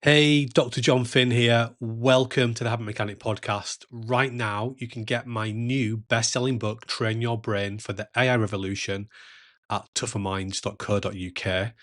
Hey, Dr. Jon Finn here. Welcome to the Habit Mechanic podcast. Right now, you can get my new best-selling book, Train Your Brain for the AI Revolution, at tougherminds.co.uk.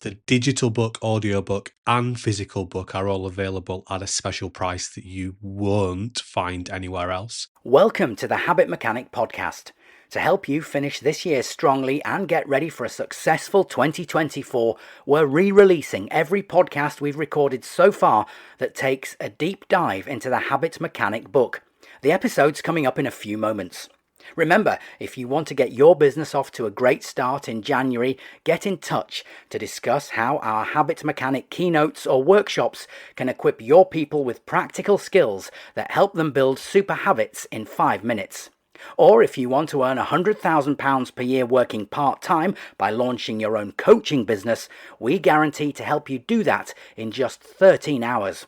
The digital book, audiobook, and physical book are all available at a special price that you won't find anywhere else. Welcome to the Habit Mechanic podcast. To help you finish this year strongly and get ready for a successful 2024, we're re-releasing every podcast we've recorded so far that takes a deep dive into the Habit Mechanic book. The episode's coming up in a few moments. Remember, if you want to get your business off to a great start in January, get in touch to discuss how our Habit Mechanic keynotes or workshops can equip your people with practical skills that help them build super habits in 5 minutes. Or if you want to earn £100,000 per year working part-time by launching your own coaching business, we guarantee to help you do that in just 13 hours.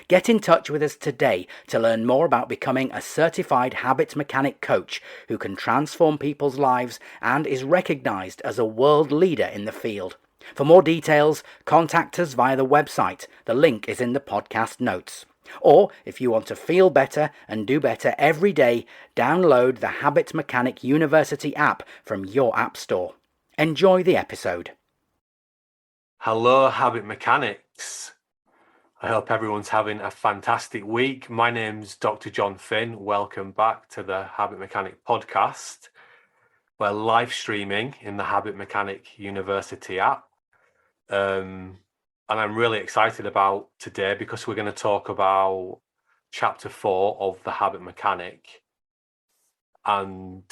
Get in touch with us today to learn more about becoming a certified habit mechanic coach who can transform people's lives and is recognized as a world leader in the field. For more details, contact us via the website. The link is in the podcast notes. Or, if you want to feel better and do better every day, download the Habit Mechanic University app from your app store. Enjoy the episode. Hello, Habit Mechanics. I hope everyone's having a fantastic week. My name's Dr. Jon Finn. Welcome back to the Habit Mechanic podcast. We're live streaming in the Habit Mechanic University app. And I'm really excited about today because we're going to talk about chapter 4 of the Habit Mechanic. And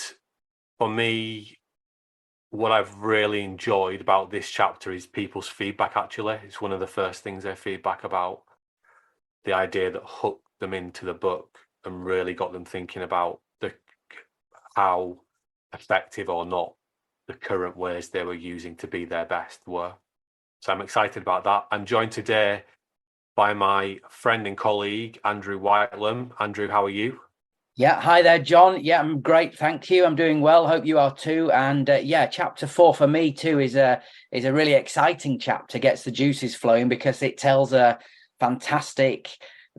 for me, what I've really enjoyed about this chapter is people's feedback, actually. It's one of the first things they feedback about, the idea that hooked them into the book and really got them thinking about how effective or not the current ways they were using to be their best were. So I'm excited about that. I'm joined today by my friend and colleague, Andrew Whitelam. Andrew, how are you? Yeah, hi there, John. Yeah, I'm great, thank you. I'm doing well. Hope you are too. And chapter 4 for me too is a really exciting chapter. Gets the juices flowing because it tells a fantastic,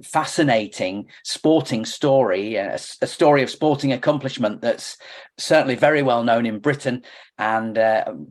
fascinating sporting story, a story of sporting accomplishment that's certainly very well known in Britain and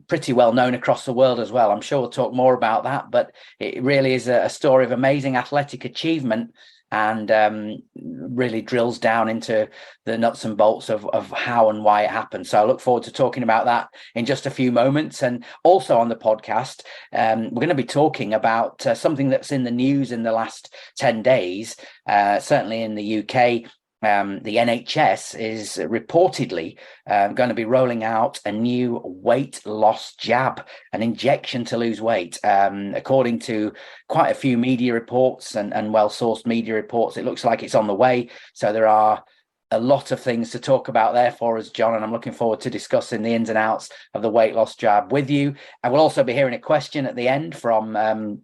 pretty well known across the world as well. I'm sure we'll talk more about that, but it really is a story of amazing athletic achievement and really drills down into the nuts and bolts of how and why it happened. So I look forward to talking about that in just a few moments. And also on the podcast, we're going to be talking about something that's in the news in the last 10 days, certainly in the UK. The NHS is reportedly going to be rolling out a new weight loss jab, an injection to lose weight. According to quite a few media reports and well-sourced media reports, it looks like it's on the way. So there are a lot of things to talk about there for us, John, and I'm looking forward to discussing the ins and outs of the weight loss jab with you. I will also be hearing a question at the end from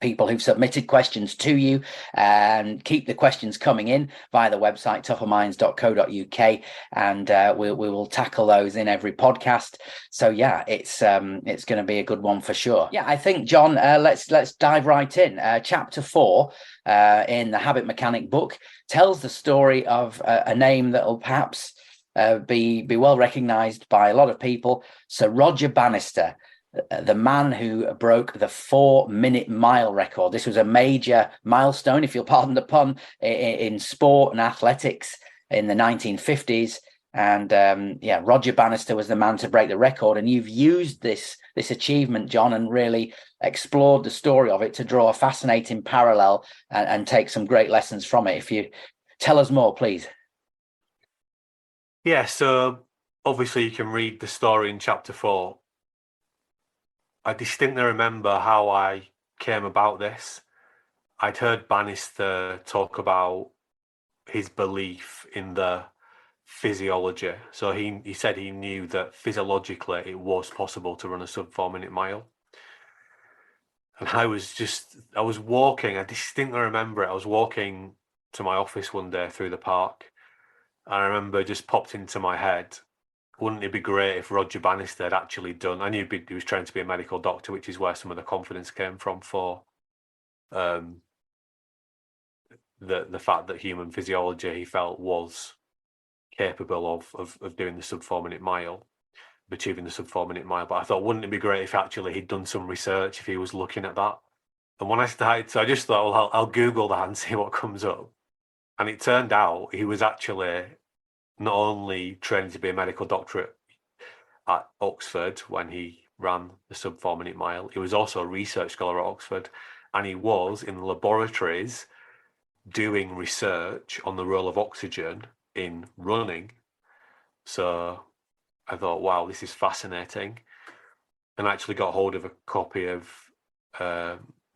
people who've submitted questions to you, and keep the questions coming in via the website tougherminds.co.uk, and we will tackle those in every podcast. So yeah, it's going to be a good one for sure. Yeah, I think, John, let's dive right in. Chapter 4 in the Habit Mechanic book tells the story of a name that will perhaps be well recognized by a lot of people, Sir Roger Bannister, the man who broke the 4-minute mile record. This was a major milestone, if you'll pardon the pun, in sport and athletics in the 1950s. And Roger Bannister was the man to break the record. And you've used this achievement, John, and really explored the story of it to draw a fascinating parallel and take some great lessons from it. If you tell us more, please. Yeah, so obviously you can read the story in chapter 4. I distinctly remember how I came about this. I'd heard Bannister talk about his belief in the physiology. So he said he knew that physiologically it was possible to run a sub 4-minute mile. And I was walking, I distinctly remember it. I was walking to my office one day through the park. And I remember it just popped into my head, wouldn't it be great if Roger Bannister had actually done? I knew he was trying to be a medical doctor, which is where some of the confidence came from for the fact that human physiology, he felt, was capable of doing the sub 4 minute mile, of achieving the sub 4 minute mile. But I thought, wouldn't it be great if actually he'd done some research, if he was looking at that? And when I started, so I just thought, well, I'll Google that and see what comes up. And it turned out he was actually not only training to be a medical doctor at Oxford when he ran the sub 4 minute mile, he was also a research scholar at Oxford, and he was in the laboratories doing research on the role of oxygen in running. So I thought, wow, this is fascinating, and I actually got hold of a copy of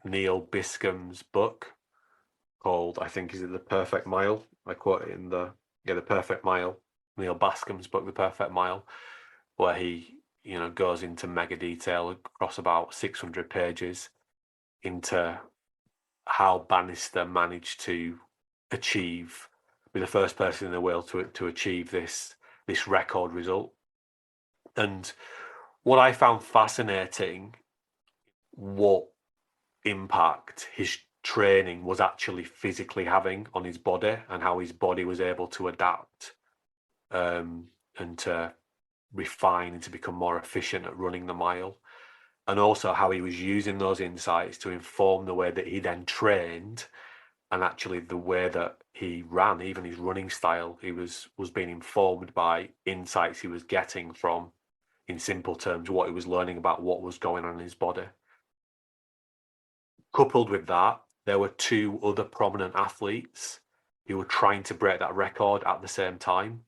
Neil Biscombe's book called, I think, is it The Perfect Mile? I quote it in The Perfect Mile. Neil Bascombe's book, The Perfect Mile, where he, goes into mega detail across about 600 pages into how Bannister managed to be the first person in the world to achieve this record result. And what I found fascinating, what impact his training was actually physically having on his body, and how his body was able to adapt and to refine and to become more efficient at running the mile, and also how he was using those insights to inform the way that he then trained, and actually the way that he ran, even his running style, he was being informed by insights he was getting from, in simple terms, what he was learning about what was going on in his body. Coupled with that, there were two other prominent athletes who were trying to break that record at the same time.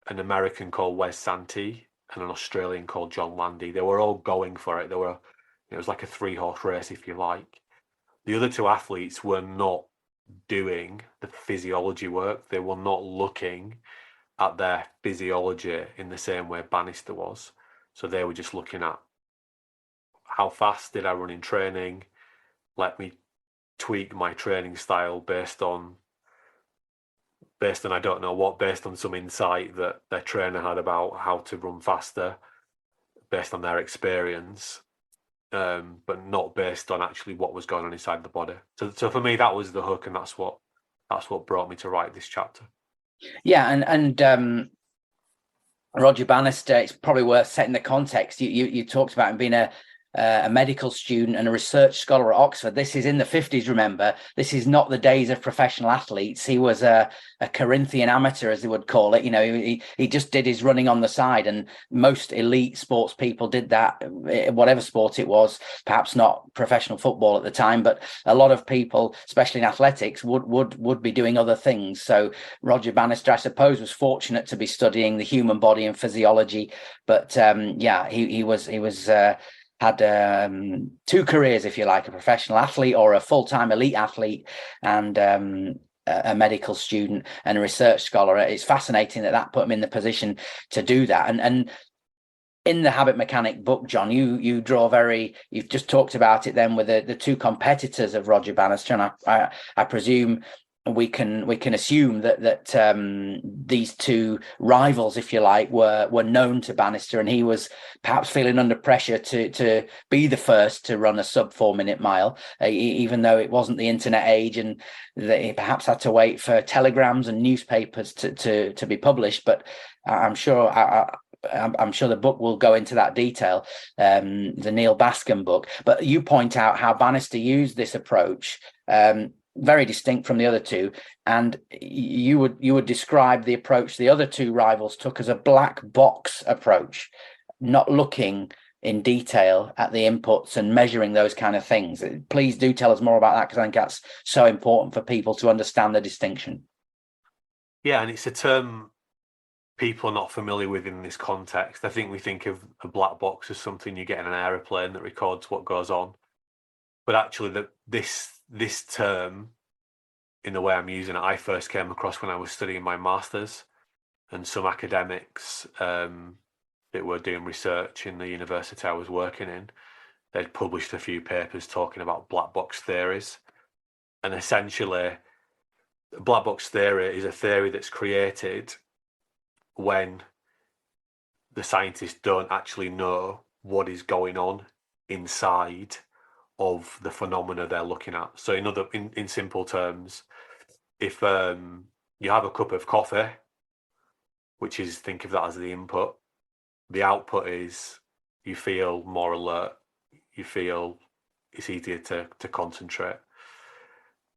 An American called Wes Santee and an Australian called John Landy. They were all going for it. It was like a 3-horse race, if you like. The other two athletes were not doing the physiology work. They were not looking at their physiology in the same way Bannister was. So they were just looking at, how fast did I run in training? Let me tweak my training style based on I don't know what, based on some insight that their trainer had about how to run faster, based on their experience, but not based on actually what was going on inside the body. So for me, that was the hook, and that's what brought me to write this chapter. Yeah, and Roger Bannister, it's probably worth setting the context. You talked about him being a medical student and a research scholar at Oxford. This is in the 50s, remember. This is not the days of professional athletes. He was a Corinthian amateur, as they would call it. He just did his running on the side, and most elite sports people did that, whatever sport it was. Perhaps not professional football at the time, but a lot of people, especially in athletics, would be doing other things. So Roger Bannister, I suppose, was fortunate to be studying the human body and physiology. But he had two careers, if you like, a professional athlete or a full-time elite athlete, and a medical student and a research scholar. It's fascinating that put him in the position to do that. And in the Habit Mechanic book, John, you've just talked about it then with the two competitors of Roger Bannister, and I presume we can assume that these two rivals, if you like, were known to Bannister, and he was perhaps feeling under pressure to be the first to run a sub 4 minute mile, even though it wasn't the internet age, and that he perhaps had to wait for telegrams and newspapers to be published. But I'm sure the book will go into that detail, the Neil Bascombe book. But you point out how Bannister used this approach, very distinct from the other two, and you would describe the approach the other two rivals took as a black box approach, not looking in detail at the inputs and measuring those kind of things. Please do tell us more about that, because I think that's so important for people to understand the distinction. Yeah, and it's a term people are not familiar with in this context. I think we think of a black box as something you get in an aeroplane that records what goes on, but actually this term, in the way I'm using it, I first came across when I was studying my master's, and some academics that were doing research in the university I was working in, they'd published a few papers talking about black box theories. And essentially, black box theory is a theory that's created when the scientists don't actually know what is going on inside of the phenomena they're looking at. So in simple terms, if you have a cup of coffee, which is, think of that as the input, the output is you feel more alert, you feel it's easier to concentrate.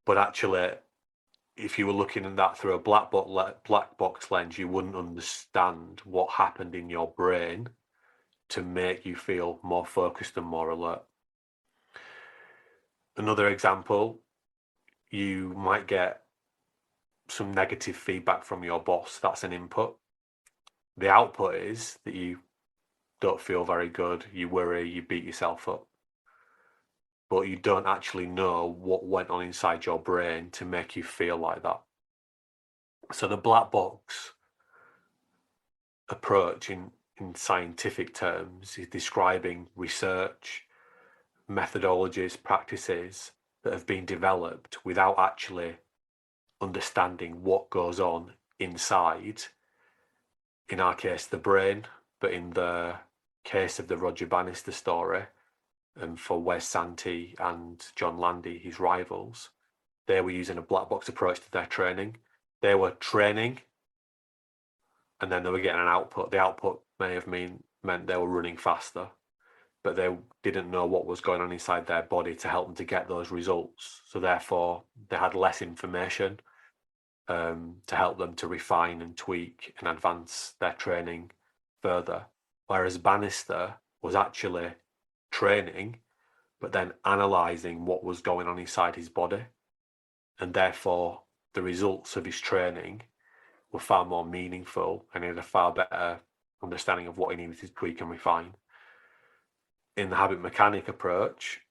But actually, if you were looking at that through a black box lens, you wouldn't understand what happened in your brain to make you feel more focused and more alert. Another example, you might get some negative feedback from your boss. That's an input. The output is that you don't feel very good, you worry, you beat yourself up. But you don't actually know what went on inside your brain to make you feel like that. So the black box approach in scientific terms is describing research, methodologies, practices that have been developed without actually understanding what goes on inside, in our case, the brain, but in the case of the Roger Bannister story, and for Wes Santee and John Landy, his rivals, they were using a black box approach to their training. They were training and then they were getting an output. The output may have meant they were running faster, but they didn't know what was going on inside their body to help them to get those results. So therefore, they had less information to help them to refine and tweak and advance their training further. Whereas Bannister was actually training, but then analysing what was going on inside his body. And therefore, the results of his training were far more meaningful, and he had a far better understanding of what he needed to tweak and refine. In the habit mechanic approach,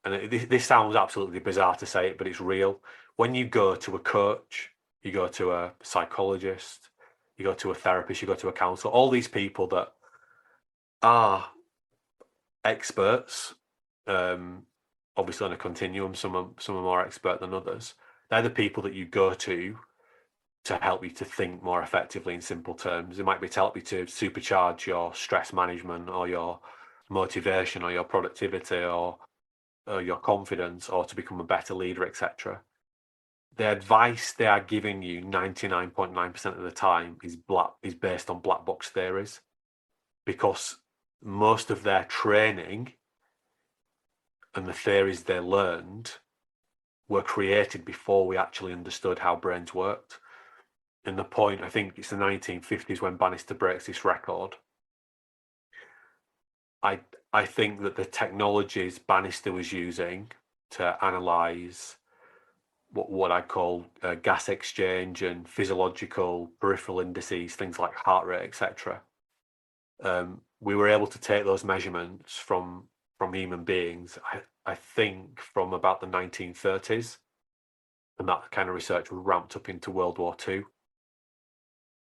and this sounds absolutely bizarre to say it, but it's real. When you go to a coach, you go to a psychologist, you go to a therapist, you go to a counsellor, all these people that are experts, obviously on a continuum, some are more expert than others. They're the people that you go to help you to think more effectively in simple terms. It might be to help you to supercharge your stress management or your motivation or your productivity or your confidence, or to become a better leader, etc. The advice they are giving you 99.9% of the time is based on black box theories, because most of their training and the theories they learned were created before we actually understood how brains worked. And the point, I think it's the 1950s when Bannister breaks this record. I think that the technologies Bannister was using to analyse what I call gas exchange and physiological peripheral indices, things like heart rate, etc. We were able to take those measurements from human beings, I think from about the 1930s, and that kind of research was ramped up into World War II.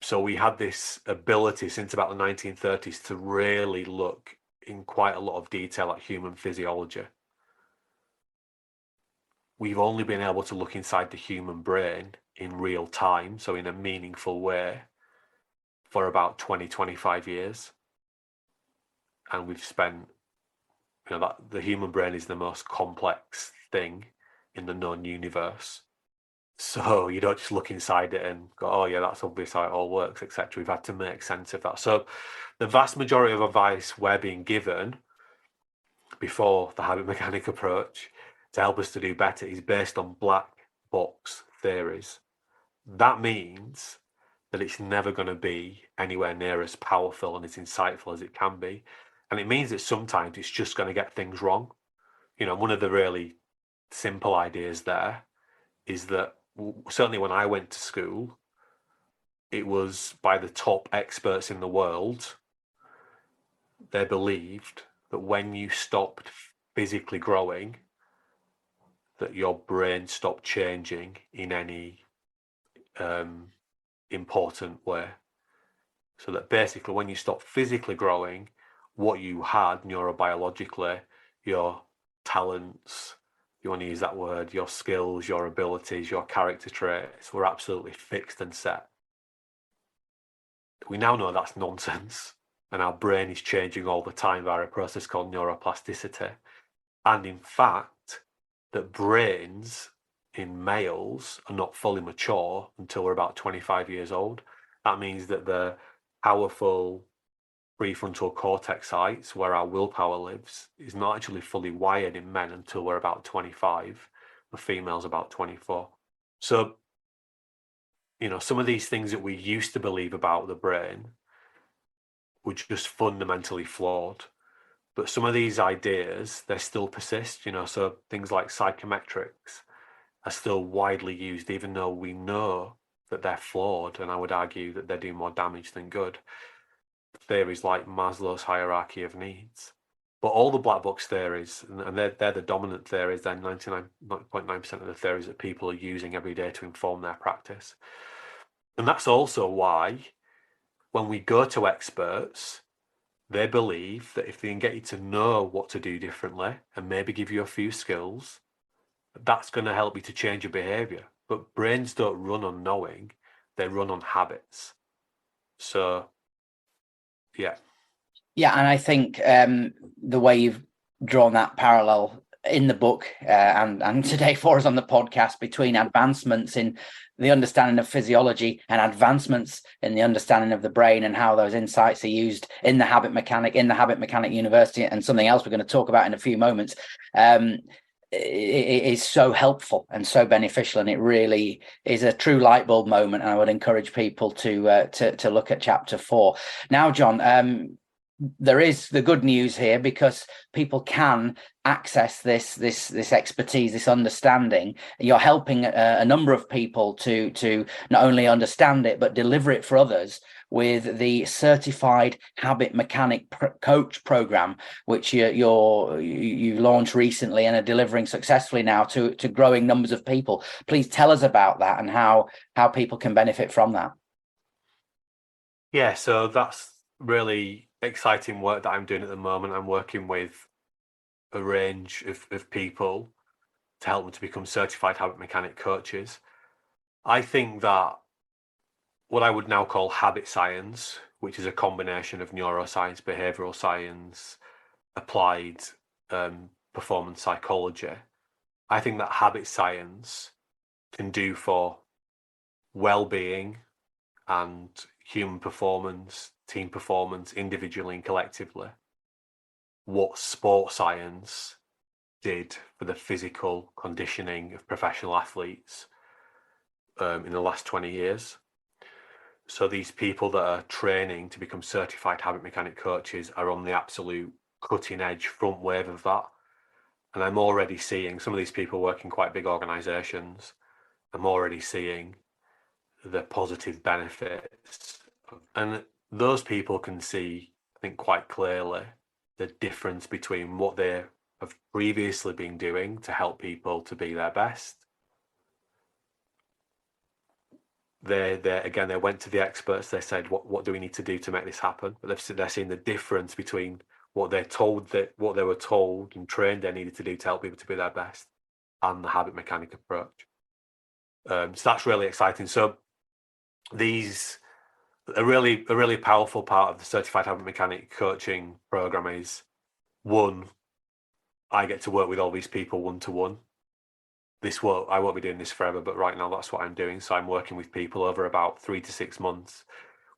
So we had this ability since about the 1930s to really look in quite a lot of detail at human physiology. We've only been able to look inside the human brain in real time, so in a meaningful way, for about 20-25 years. And we've spent, that the human brain is the most complex thing in the known universe. So you don't just look inside it and go, oh yeah, that's obvious how it all works, etc. We've had to make sense of that. So the vast majority of advice we're being given before the habit mechanic approach to help us to do better is based on black box theories. That means that it's never going to be anywhere near as powerful and as insightful as it can be. And it means that sometimes it's just going to get things wrong. One of the really simple ideas there is that certainly when I went to school, it was by the top experts in the world. They believed that when you stopped physically growing, that your brain stopped changing in any important way. So that basically when you stopped physically growing, what you had neurobiologically, your talents, you want to use that word, your skills, your abilities, your character traits were absolutely fixed and set. We now know that's nonsense. and our brain is changing all the time via a process called neuroplasticity. And in fact, that brains in males are not fully mature until we're about 25 years old. That means that the powerful prefrontal cortex sites, where our willpower lives, is not actually fully wired in men until we're about 25. For females, about 24. So, some of these things that we used to believe about the brain were just fundamentally flawed. But some of these ideas, they still persist, so things like psychometrics are still widely used, even though we know that they're flawed, and I would argue that they do more damage than good. Theories like Maslow's hierarchy of needs. But all the black box theories, and they're the dominant theories, they're 99.9% of the theories that people are using every day to inform their practice. And that's also why when we go to experts, they believe that if they can get you to know what to do differently and maybe give you a few skills, that's going to help you to change your behavior. But brains don't run on knowing, they run on habits. So, yeah. Yeah, and I think the way you've drawn that parallel in the book and today for us on the podcast between advancements in the understanding of physiology and advancements in the understanding of the brain and how those insights are used in the habit mechanic university, and something else we're going to talk about in a few moments, it is so helpful and so beneficial, and it really is a true light bulb moment. And I would encourage people to look at chapter 4 now. Jon, there is the good news here, because people can access this expertise, this understanding. You're helping a number of people to not only understand it but deliver it for others with the certified habit mechanic coach program, which you launched recently and are delivering successfully now to growing numbers of people. Please tell us about that and how people can benefit from that. Yeah, so that's really exciting work that I'm doing at the moment. I'm working with a range of people to help them to become certified habit mechanic coaches. I think that what I would now call habit science, which is a combination of neuroscience, behavioral science, applied performance psychology, I think that habit science can do for well-being and human performance, team performance, individually and collectively, what sports science did for the physical conditioning of professional athletes in the last 20 years. So these people that are training to become certified habit mechanic coaches are on the absolute cutting edge front wave of that. And I'm already seeing some of these people work in quite big organizations. I'm already seeing the positive benefits. And those people can see, I think, quite clearly the difference between what they have previously been doing to help people to be their best. They went to the experts. They said, "What do we need to do to make this happen?" But they're seeing the difference between what they were told and trained they needed to do to help people to be their best, and the habit mechanic approach. So that's really exciting. So a really powerful part of the certified habit mechanic coaching program is, one, I get to work with all these people one-to-one. I won't be doing this forever, but right now that's what I'm doing. So I'm working with people over about 3 to 6 months.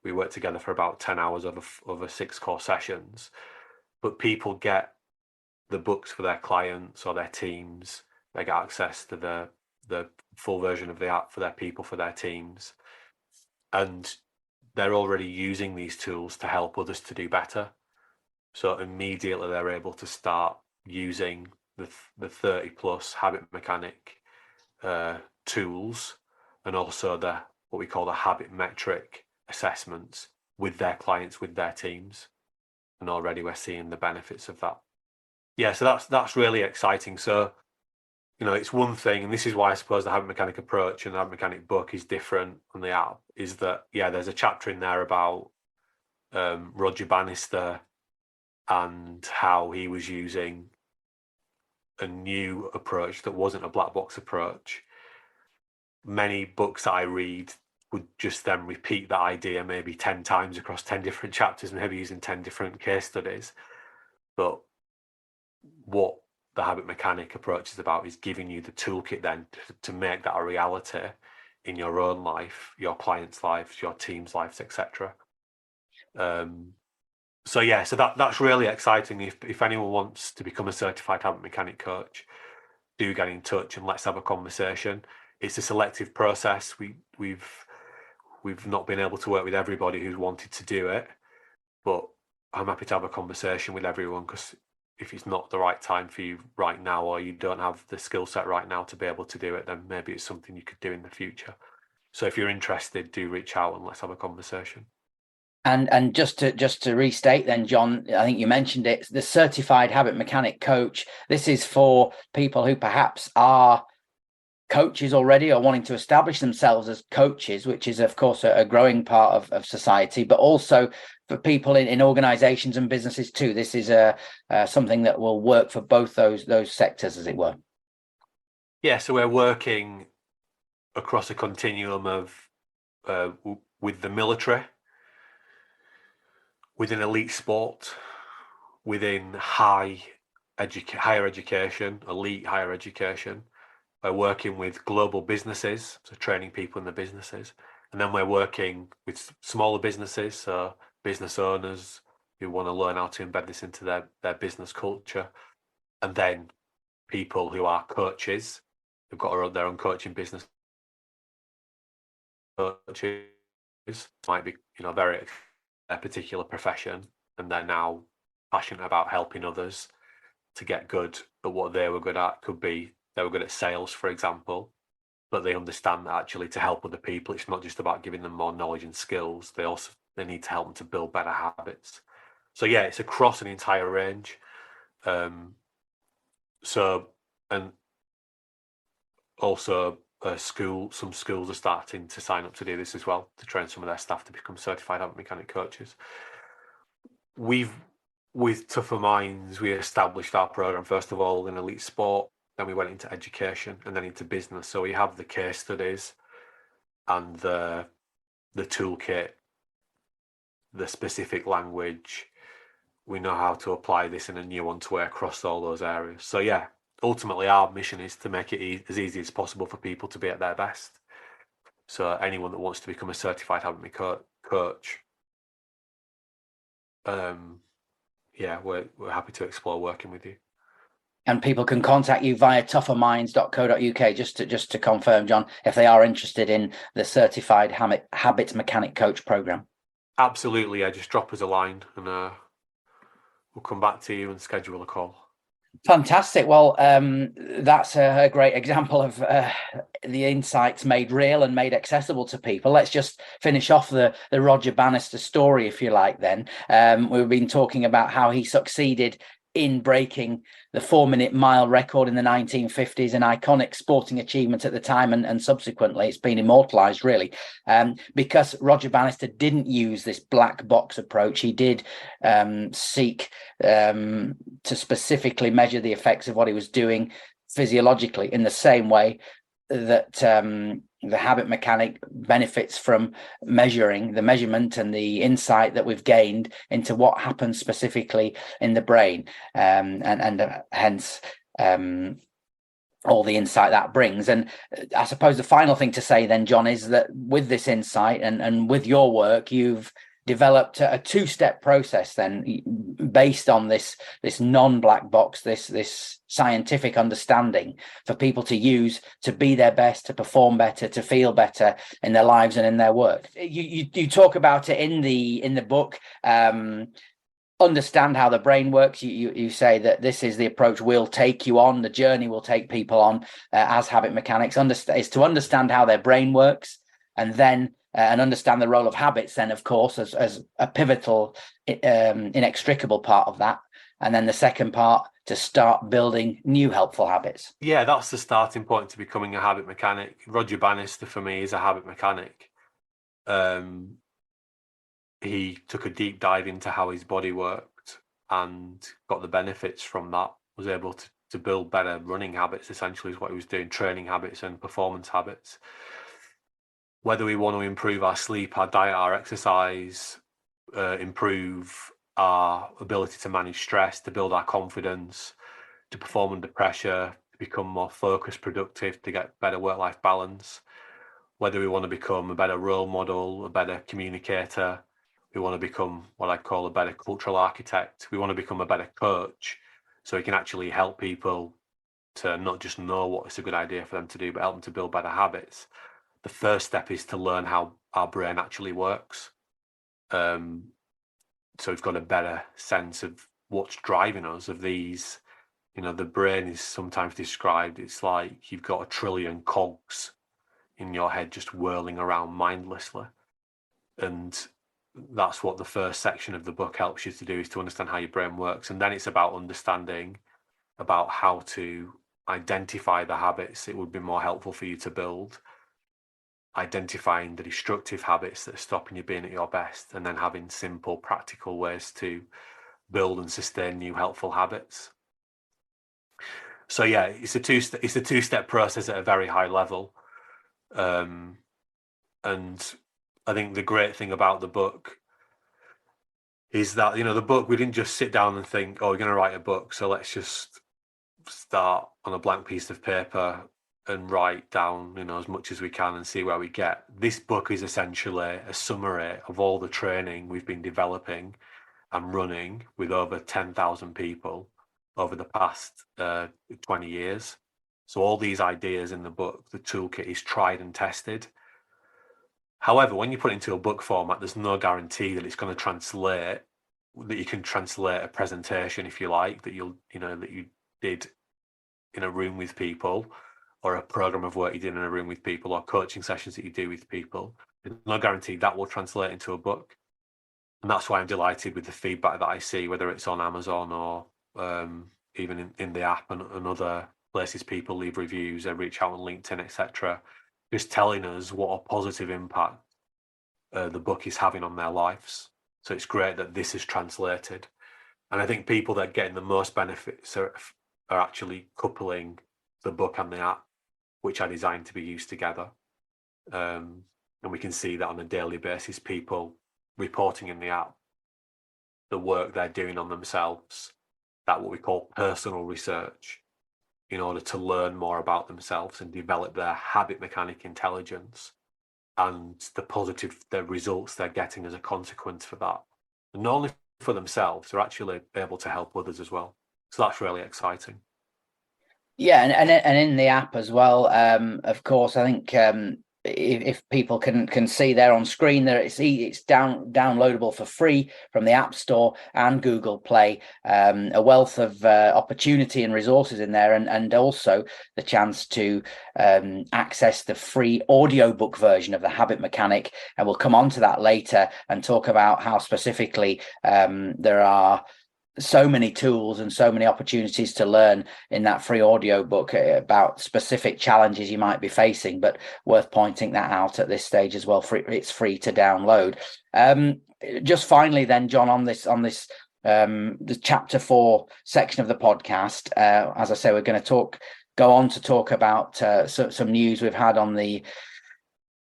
We work together for about 10 hours over 6 core sessions. But people get the books for their clients or their teams. They get access to the full version of the app for their people, for their teams. And they're already using these tools to help others to do better. So immediately they're able to start using the 30 plus habit mechanic tools, and also what we call the habit metric assessments with their clients, with their teams. And already we're seeing the benefits of that. Yeah, so that's really exciting. So, it's one thing, and this is why I suppose the habit mechanic approach and the habit mechanic book is different on the app, is that, there's a chapter in there about Roger Bannister and how he was using a new approach that wasn't a black box approach. Many books that I read would just then repeat that idea maybe 10 times across 10 different chapters, maybe using 10 different case studies. But what the habit mechanic approach is about is giving you the toolkit then to make that a reality in your own life, your clients' lives, your team's lives, etc. So that's really exciting. If anyone wants to become a certified habit mechanic coach, do get in touch and let's have a conversation. It's a selective process. We've not been able to work with everybody who's wanted to do it, but I'm happy to have a conversation with everyone, because if it's not the right time for you right now, or you don't have the skill set right now to be able to do it, then maybe it's something you could do in the future. So if you're interested, do reach out and let's have a conversation. And just to restate then, Jon, I think you mentioned it, the certified habit mechanic coach. This is for people who perhaps are coaches already or wanting to establish themselves as coaches, which is of course a growing part of society, but also for people in organizations and businesses too. This is something that will work for both those sectors, as it were. Yeah, so we're working across a continuum of with the military, within elite sport, within higher education, elite higher education. We're working with global businesses, so training people in the businesses. And then we're working with smaller businesses, so business owners who want to learn how to embed this into their business culture. And then people who are coaches, who've got their own coaching business. Coaches might be, very a particular profession, and they're now passionate about helping others to get good at what they were good at. Could be they were good at sales, for example, but they understand that actually to help other people, it's not just about giving them more knowledge and skills. They need to help them to build better habits. So yeah, it's across an entire range. And also some schools are starting to sign up to do this as well, to train some of their staff to become certified habit mechanic coaches. With Tougher Minds, we established our program first of all in elite sport, then we went into education and then into business. So we have the case studies and the toolkit, the specific language. We know how to apply this in a nuanced way across all those areas. So yeah, ultimately our mission is to make it as easy as possible for people to be at their best. So anyone that wants to become a certified habit coach, we're happy to explore working with you. And people can contact you via tougherminds.co.uk, just to confirm, Jon, if they are interested in the certified habit mechanic coach program. Absolutely, yeah. Just drop us a line and we'll come back to you and schedule a call. Fantastic. Well, that's a great example of the insights made real and made accessible to people. Let's just finish off the Roger Bannister story, if you like, then. We've been talking about how he succeeded in breaking the 4-minute mile record in the 1950s, an iconic sporting achievement at the time, and subsequently it's been immortalized, really, because Roger Bannister didn't use this black box approach. He did seek to specifically measure the effects of what he was doing physiologically, in the same way that the habit mechanic benefits from measuring the measurement and the insight that we've gained into what happens specifically in the brain, and hence all the insight that brings. And I suppose the final thing to say then, Jon, is that with this insight and with your work, you've developed a 2-step process then, based on this non-black box, this scientific understanding for people to use to be their best, to perform better, to feel better in their lives and in their work. You talk about it in the book. Understand how the brain works. You say that this is the approach we'll take you on, the journey we'll take people on as habit mechanics, is to understand how their brain works, and then and understand the role of habits then, of course, as a pivotal, inextricable part of that. And then the second part, to start building new helpful habits. Yeah, that's the starting point to becoming a habit mechanic. Roger Bannister, for me, is a habit mechanic. He took a deep dive into how his body worked and got the benefits from that, was able to build better running habits, essentially, is what he was doing, training habits and performance habits. whether we want to improve our sleep, our diet, our exercise, improve our ability to manage stress, to build our confidence, to perform under pressure, to become more focused, productive, to get better work-life balance, whether we want to become a better role model, a better communicator, we want to become what I call a better cultural architect, we want to become a better coach, so we can actually help people to not just know what is a good idea for them to do, but help them to build better habits. The first step is to learn how our brain actually works. So we've got a better sense of what's driving us, of these, the brain is sometimes described, it's like you've got 1 trillion cogs in your head just whirling around mindlessly. And that's what the first section of the book helps you to do, is to understand how your brain works. And then it's about understanding about how to identify the habits it would be more helpful for you to build, identifying the destructive habits that are stopping you being at your best, and then having simple, practical ways to build and sustain new helpful habits. So yeah, it's a two-step process at a very high level. And I think the great thing about the book is that, the book, we didn't just sit down and think, oh, we're going to write a book, so let's just start on a blank piece of paper and write down, as much as we can and see where we get. This book is essentially a summary of all the training we've been developing and running with over 10,000 people over the past 20 years. So all these ideas in the book, the toolkit, is tried and tested. However, when you put it into a book format, there's no guarantee that it's going to translate, that you can translate a presentation, if you like, that you did in a room with people, or a program of work you did in a room with people, or coaching sessions that you do with people. There's no guarantee that will translate into a book. And that's why I'm delighted with the feedback that I see, whether it's on Amazon or even in the app and other places people leave reviews, they reach out on LinkedIn, etc., just telling us what a positive impact the book is having on their lives. So it's great that this is translated. And I think people that are getting the most benefits are actually coupling the book and the app, which are designed to be used together. And we can see that on a daily basis, people reporting in the app the work they're doing on themselves, that what we call personal research, in order to learn more about themselves and develop their habit mechanic intelligence, and the results they're getting as a consequence for that. And not only for themselves, they're actually able to help others as well. So that's really exciting. Yeah, and in the app as well. Of course, I think if people can see there on screen, there it's downloadable for free from the App Store and Google Play. A wealth of opportunity and resources in there, and also the chance to access the free audiobook version of the Habit Mechanic. And we'll come on to that later and talk about how specifically there are so many tools and so many opportunities to learn in that free audio book about specific challenges you might be facing, but worth pointing that out at this stage as well. It's free to download. Just finally then, John, on this the chapter 4 section of the podcast, as I say, we're going to go on to talk about some news we've had on the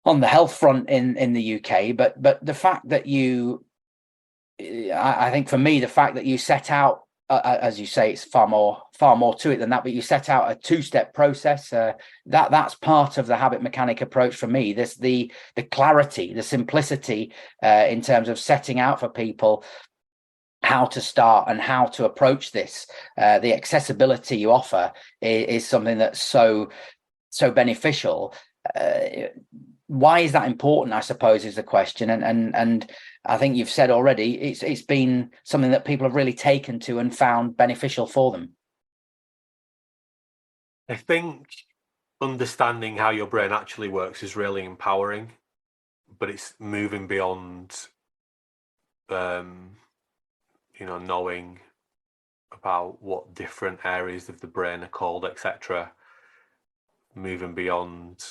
health front in the UK, but the fact that I think for me, the fact that you set out, as you say, it's far more to it than that, but you set out a 2-step process. That's part of the habit mechanic approach for me. There's the clarity, the simplicity in terms of setting out for people how to start and how to approach this. The accessibility you offer is something that's so beneficial. Why is that important, I suppose, is the question. And I think you've said already, it's been something that people have really taken to and found beneficial for them. I think understanding how your brain actually works is really empowering, but it's moving beyond, knowing about what different areas of the brain are called, etc. Moving beyond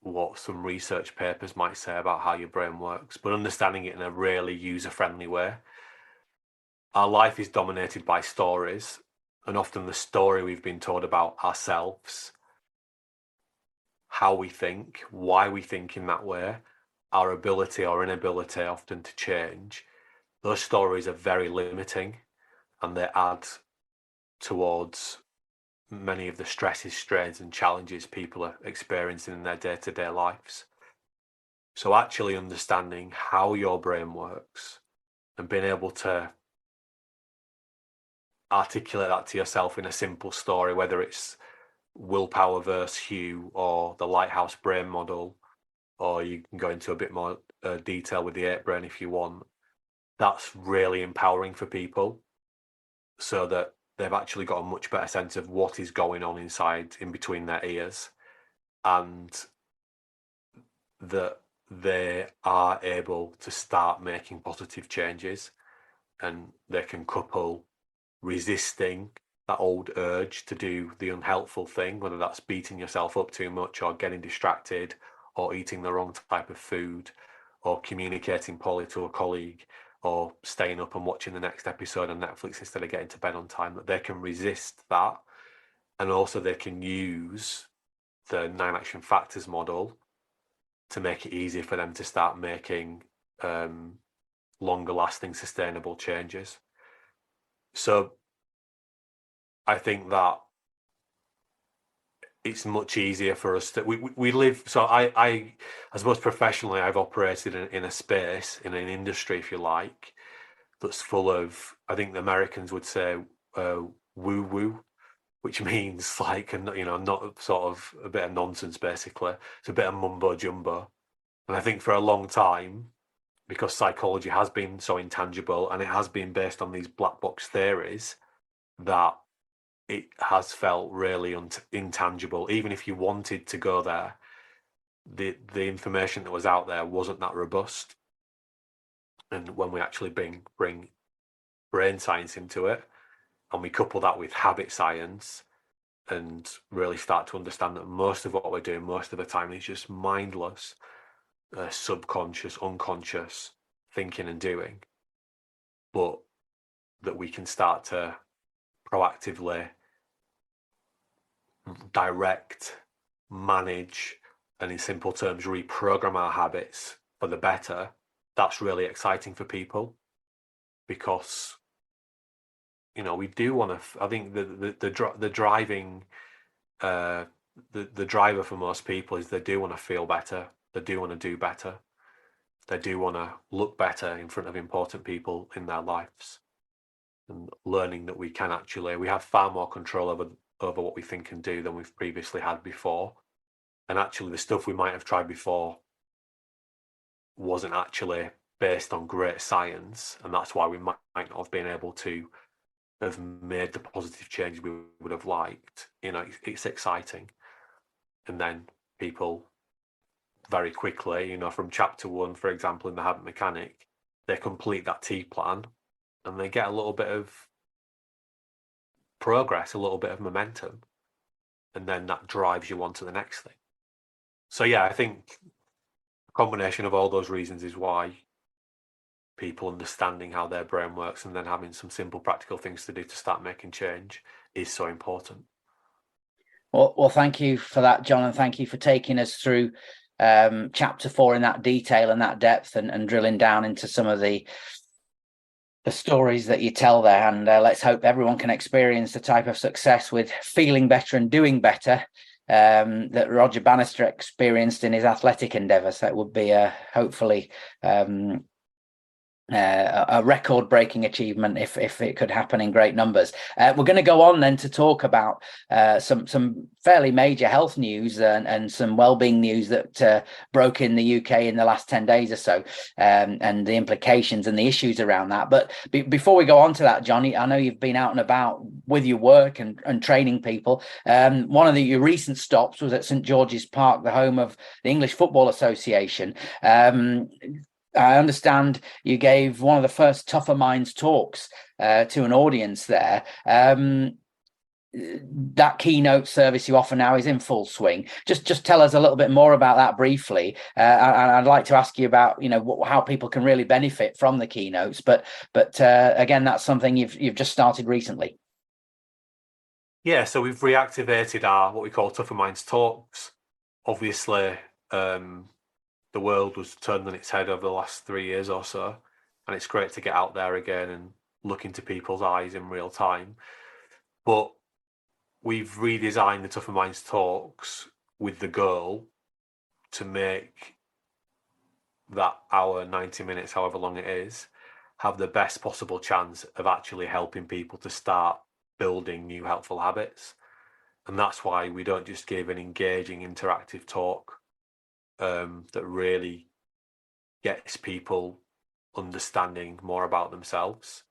what some research papers might say about how your brain works, but understanding it in a really user-friendly way. Our life is dominated by stories, and often the story we've been told about ourselves how we think, why we think in that way, our ability or inability often to change, those stories are very limiting, and they add towards many of the stresses, strains, and challenges people are experiencing in their day-to-day lives. So actually understanding how your brain works and being able to articulate that to yourself in a simple story, whether it's willpower versus Hugh or the lighthouse brain model, or you can go into a bit more detail with the 8 brain if you want, that's really empowering for people, so that they've actually got a much better sense of what is going on inside, in between their ears, and that they are able to start making positive changes, and they can couple resisting that old urge to do the unhelpful thing, whether that's beating yourself up too much or getting distracted or eating the wrong type of food or communicating poorly to a colleague or staying up and watching the next episode on Netflix instead of getting to bed on time, that they can resist that. And also they can use the 9 action factors model to make it easier for them to start making longer lasting, sustainable changes. So I think that it's much easier for us to, we live, so I suppose professionally, I've operated in a space, in an industry, if you like, that's full of, I think the Americans would say, woo-woo, which means like, not sort of a bit of nonsense, basically. It's a bit of mumbo jumbo. And I think for a long time, because psychology has been so intangible and it has been based on these black box theories, that it has felt really intangible. Even if you wanted to go there, the information that was out there wasn't that robust. And when we actually bring brain science into it, and we couple that with habit science, and really start to understand that most of what we're doing most of the time is just mindless, subconscious, unconscious thinking and doing, but that we can start to proactively direct, manage, and in simple terms, reprogram our habits for the better. That's really exciting for people, because we do want to. I think the driving, the driver for most people is they do want to feel better. They do want to do better. They do want to look better in front of important people in their lives, and learning that we have far more control over what we think and do than we've previously had before. And actually the stuff we might have tried before wasn't actually based on great science, and that's why we might not have been able to have made the positive change we would have liked. It's exciting. And then people very quickly, from chapter 1, for example, in the habit mechanic, they complete that T plan and they get a little bit of progress, a little bit of momentum, and then that drives you on to the next thing. So yeah, I think a combination of all those reasons is why people understanding how their brain works and then having some simple practical things to do to start making change is so important. Well, thank you for that, Jon, and thank you for taking us through chapter 4 in that detail and that depth, and drilling down into some of the stories that you tell there. And let's hope everyone can experience the type of success with feeling better and doing better that Roger Bannister experienced in his athletic endeavours. That would be hopefully a record-breaking achievement if it could happen in great numbers. We're going to go on then to talk about some fairly major health news and some well-being news that broke in the UK in the last 10 days or so, and the implications and the issues around that. But before we go on to that, Johnny, I know you've been out and about with your work and training people. One of your recent stops was at St George's Park, the home of the English Football Association. I understand you gave one of the first Tougher Minds talks to an audience there. That keynote service you offer now is in full swing. Just tell us a little bit more about that briefly. And I'd like to ask you about how people can really benefit from the keynotes. But again, that's something you've just started recently. Yeah, so we've reactivated our what we call Tougher Minds talks. obviously, the world was turned on its head over the last 3 years or so, and it's great to get out there again and look into people's eyes in real time. But we've redesigned the Tougher Minds talks with the goal to make that hour, 90 minutes, however long it is, have the best possible chance of actually helping people to start building new helpful habits. And that's why we don't just give an engaging, interactive talk that really gets people understanding more about themselves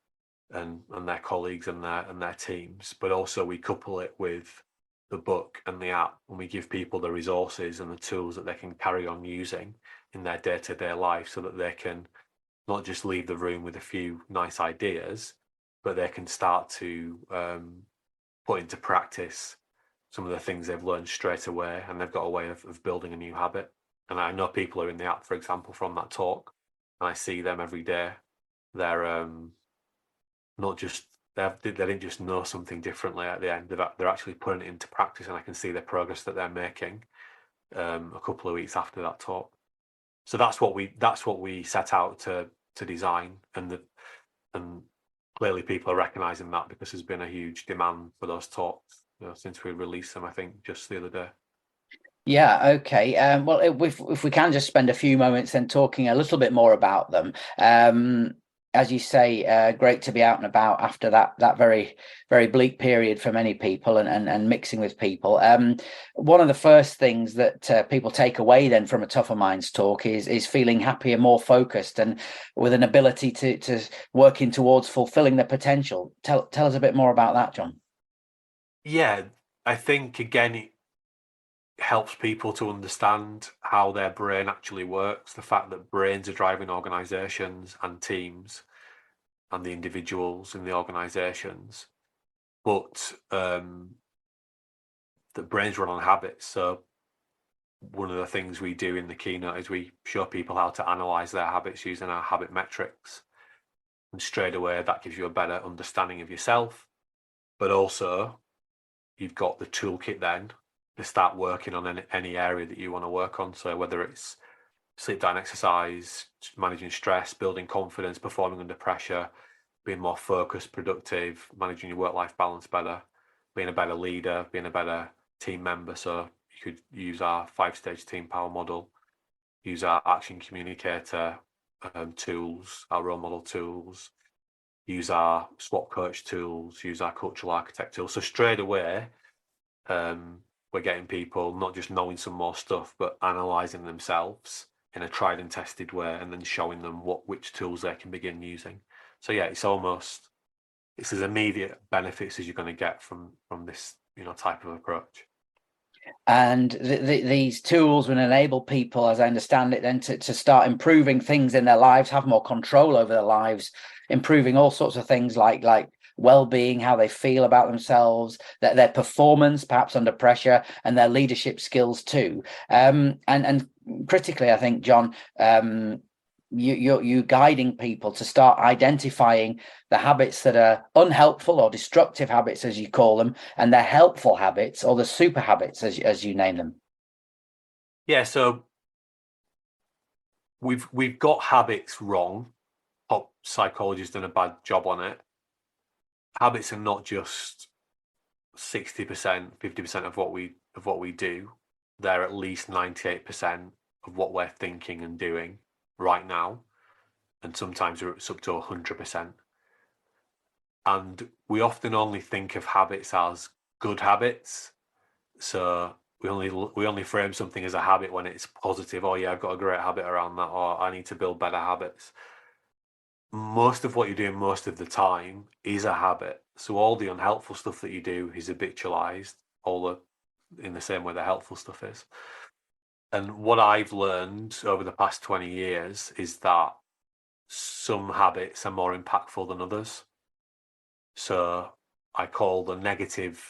and their colleagues and their teams, but also we couple it with the book and the app, and we give people the resources and the tools that they can carry on using in their day-to-day life, so that they can not just leave the room with a few nice ideas, but they can start to put into practice some of the things they've learned straight away, and they've got a way of building a new habit. And I know people are in the app, for example, from that talk, and I see them every day. They're not just they didn't just know something differently at the end. They're actually putting it into practice, and I can see the progress that they're making a couple of weeks after that talk. So that's what we set out to design, and clearly people are recognizing that, because there's been a huge demand for those talks, since we released them, I think just the other day. Yeah, okay. Well, if we can just spend a few moments then talking a little bit more about them. As you say, great to be out and about after that very, very bleak period for many people, and mixing with people. One of the first things that people take away then from a Tougher Minds talk is feeling happier, more focused, and with an ability to working towards fulfilling their potential. Tell us a bit more about that, Jon. Yeah, I think again it helps people to understand how their brain actually works, the fact that brains are driving organizations and teams and the individuals in the organizations, but that brains run on habits. So one of the things we do in the keynote is we show people how to analyze their habits using our habit metrics, and straight away that gives you a better understanding of yourself, but also you've got the toolkit then to start working on any area that you want to work on. So whether it's sleep diet, exercise, managing stress, building confidence, performing under pressure, being more focused, productive, managing your work-life balance better, being a better leader, being a better team member. So you could use our 5-stage team power model, use our action communicator tools, our role model tools, use our SWOT coach tools, use our cultural architect tools. So straight away, we're getting people not just knowing some more stuff, but analysing themselves in a tried and tested way, and then showing them which tools they can begin using. So yeah, it's as immediate benefits as you're going to get from this type of approach. And these tools will enable people, as I understand it, then to start improving things in their lives, have more control over their lives, improving all sorts of things like well-being, how they feel about themselves, their performance, perhaps under pressure, and their leadership skills too. And critically, I think, Jon, you guiding people to start identifying the habits that are unhelpful or destructive habits, as you call them, and their helpful habits, or the super habits, as you name them. Yeah, so we've got habits wrong. Pop psychology's done a bad job on it. Habits are not just 60%, 50% of what we do. They're at least 98% of what we're thinking and doing right now, and sometimes it's up to 100%. And we often only think of habits as good habits. So we only frame something as a habit when it's positive. Oh yeah, I've got a great habit around that, or I need to build better habits. Most of what you're doing most of the time is a habit. So all the unhelpful stuff that you do is habitualized, in the same way the helpful stuff is. And what I've learned over the past 20 years is that some habits are more impactful than others. So I call the negative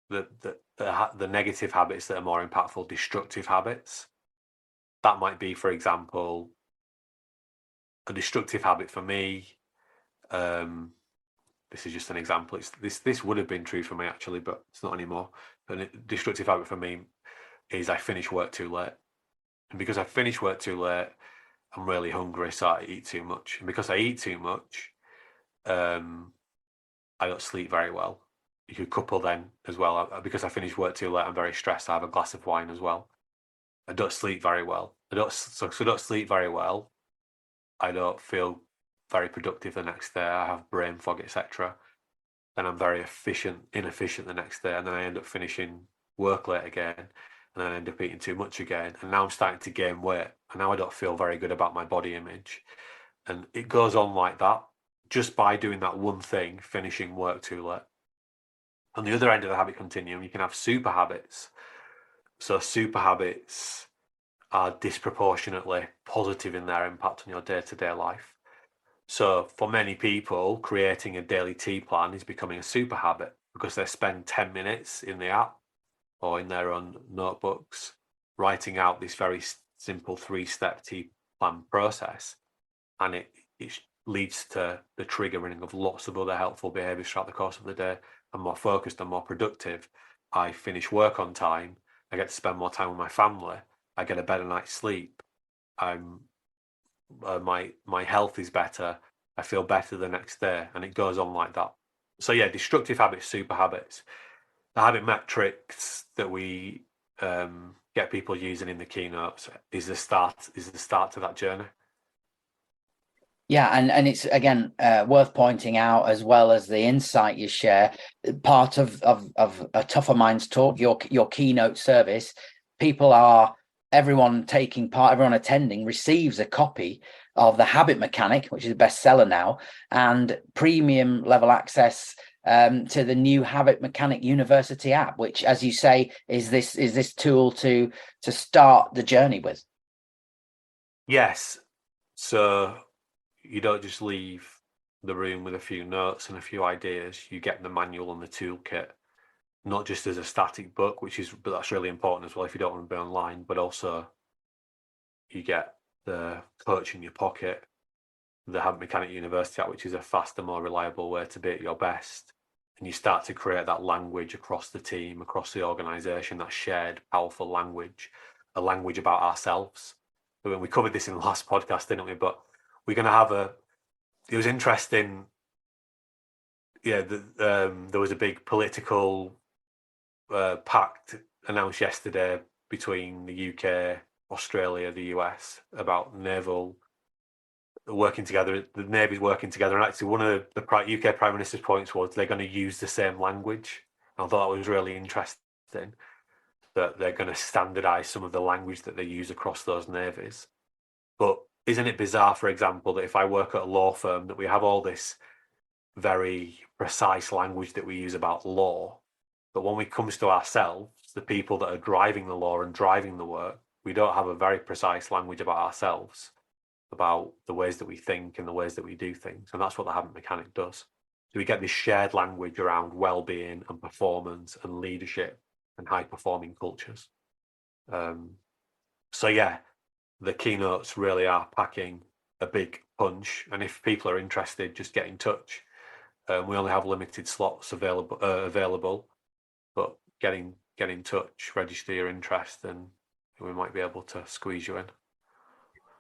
the negative habits that are more impactful destructive habits. That might be, for example, a destructive habit for me. This is just an example. This would have been true for me actually, but it's not anymore. But a destructive habit for me is I finish work too late. And because I finish work too late, I'm really hungry, so I eat too much. And because I eat too much, I don't sleep very well. You could couple then as well. Because I finish work too late, I'm very stressed. I have a glass of wine as well. I don't sleep very well. I don't sleep very well. I don't feel very productive the next day. I have brain fog, etc. Then I'm very inefficient the next day, and then I end up finishing work late again, and then I end up eating too much again. And now I'm starting to gain weight, and now I don't feel very good about my body image. And it goes on like that, just by doing that one thing, finishing work too late. On the other end of the habit continuum, you can have super habits. So super habits are disproportionately positive in their impact on your day-to-day life. So for many people, creating a daily tea plan is becoming a super habit because they spend 10 minutes in the app or in their own notebooks writing out this very simple 3-step tea plan process. And it leads to the triggering of lots of other helpful behaviors throughout the course of the day. I'm more focused, I'm more productive. I finish work on time. I get to spend more time with my family. I get a better night's sleep. My health is better. I feel better the next day, and it goes on like that. So yeah, destructive habits, super habits. The habit metrics that we get people using in the keynotes is the start to that journey. Yeah, and it's again worth pointing out, as well as the insight you share, part of a Tougher Minds talk, your keynote service. Everyone taking part, everyone attending receives a copy of The Habit Mechanic, which is a bestseller now, and premium level access to the new Habit Mechanic University app, which, as you say, is this tool to start the journey with. Yes. So you don't just leave the room with a few notes and a few ideas. You get the manual and the toolkit, not just as a static book, but that's really important as well if you don't want to be online, but also you get the coach in your pocket, the Habit Mechanic University app, which is a faster, more reliable way to be at your best. And you start to create that language across the team, across the organization, that shared, powerful language, a language about ourselves. I mean, we covered this in the last podcast, didn't we? But we're going to have it was interesting. Yeah, there was a big political pact announced yesterday between the UK, Australia, the US about naval working together. The Navy's working together, and actually one of the UK Prime Minister's points was they're going to use the same language. I thought that was really interesting, that they're going to standardise some of the language that they use across those navies. But isn't it bizarre, for example, that if I work at a law firm, that we have all this very precise language that we use about law, but when it comes to ourselves, the people that are driving the law and driving the work, we don't have a very precise language about ourselves, about the ways that we think and the ways that we do things. And that's what the Habit Mechanic does. So we get this shared language around well-being and performance and leadership and high-performing cultures. So yeah, the keynotes really are packing a big punch. And if people are interested, just get in touch. We only have limited slots available, but get in touch, register your interest, and we might be able to squeeze you in.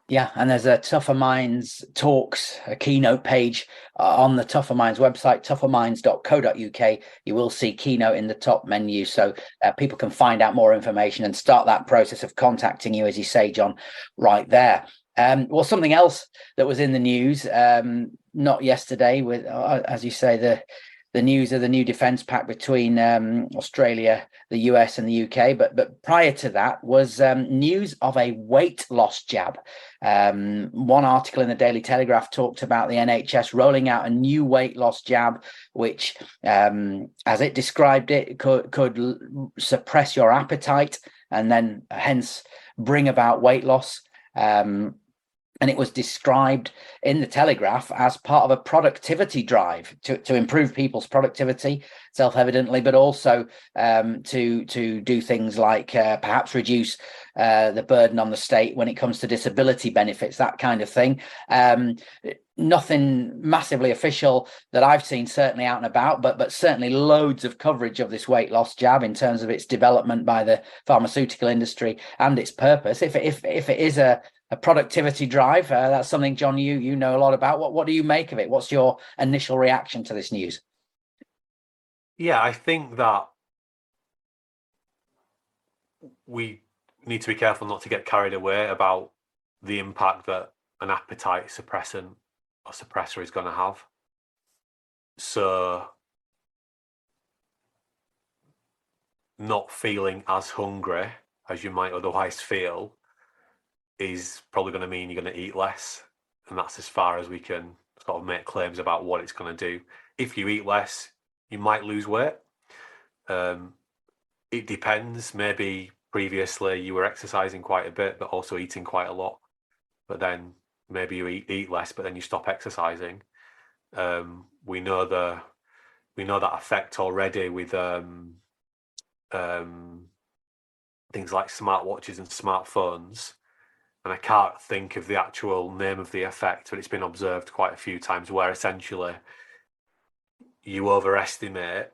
Yeah, and there's a Tougher Minds Talks, a keynote page on the Tougher Minds website, tougherminds.co.uk. You will see keynote in the top menu, so people can find out more information and start that process of contacting you, as you say, Jon, right there. Well, something else that was in the news, not yesterday, with, as you say, the news of the new defence pact between Australia, the US and the UK. But prior to that was news of a weight loss jab. One article in the Daily Telegraph talked about the NHS rolling out a new weight loss jab, which, as it described it, could suppress your appetite and then hence bring about weight loss. And it was described in the Telegraph as part of a productivity drive to improve people's productivity, self-evidently, but also to do things like perhaps reduce the burden on the state when it comes to disability benefits, that kind of thing. Nothing massively official that I've seen, certainly out and about, but certainly loads of coverage of this weight loss jab in terms of its development by the pharmaceutical industry and its purpose. If it is a productivity drive, that's something, Jon, you know a lot about. What do you make of it? What's your initial reaction to this news? Yeah, I think that we need to be careful not to get carried away about the impact that an appetite suppressant or suppressor is going to have. So not feeling as hungry as you might otherwise feel is probably going to mean you're going to eat less. And that's as far as we can sort of make claims about what it's going to do. If you eat less, you might lose weight. It depends. Maybe previously you were exercising quite a bit, but also eating quite a lot. But then maybe you eat less, but then you stop exercising. We know that effect already with things like smartwatches and smartphones. And I can't think of the actual name of the effect, but it's been observed quite a few times where essentially you overestimate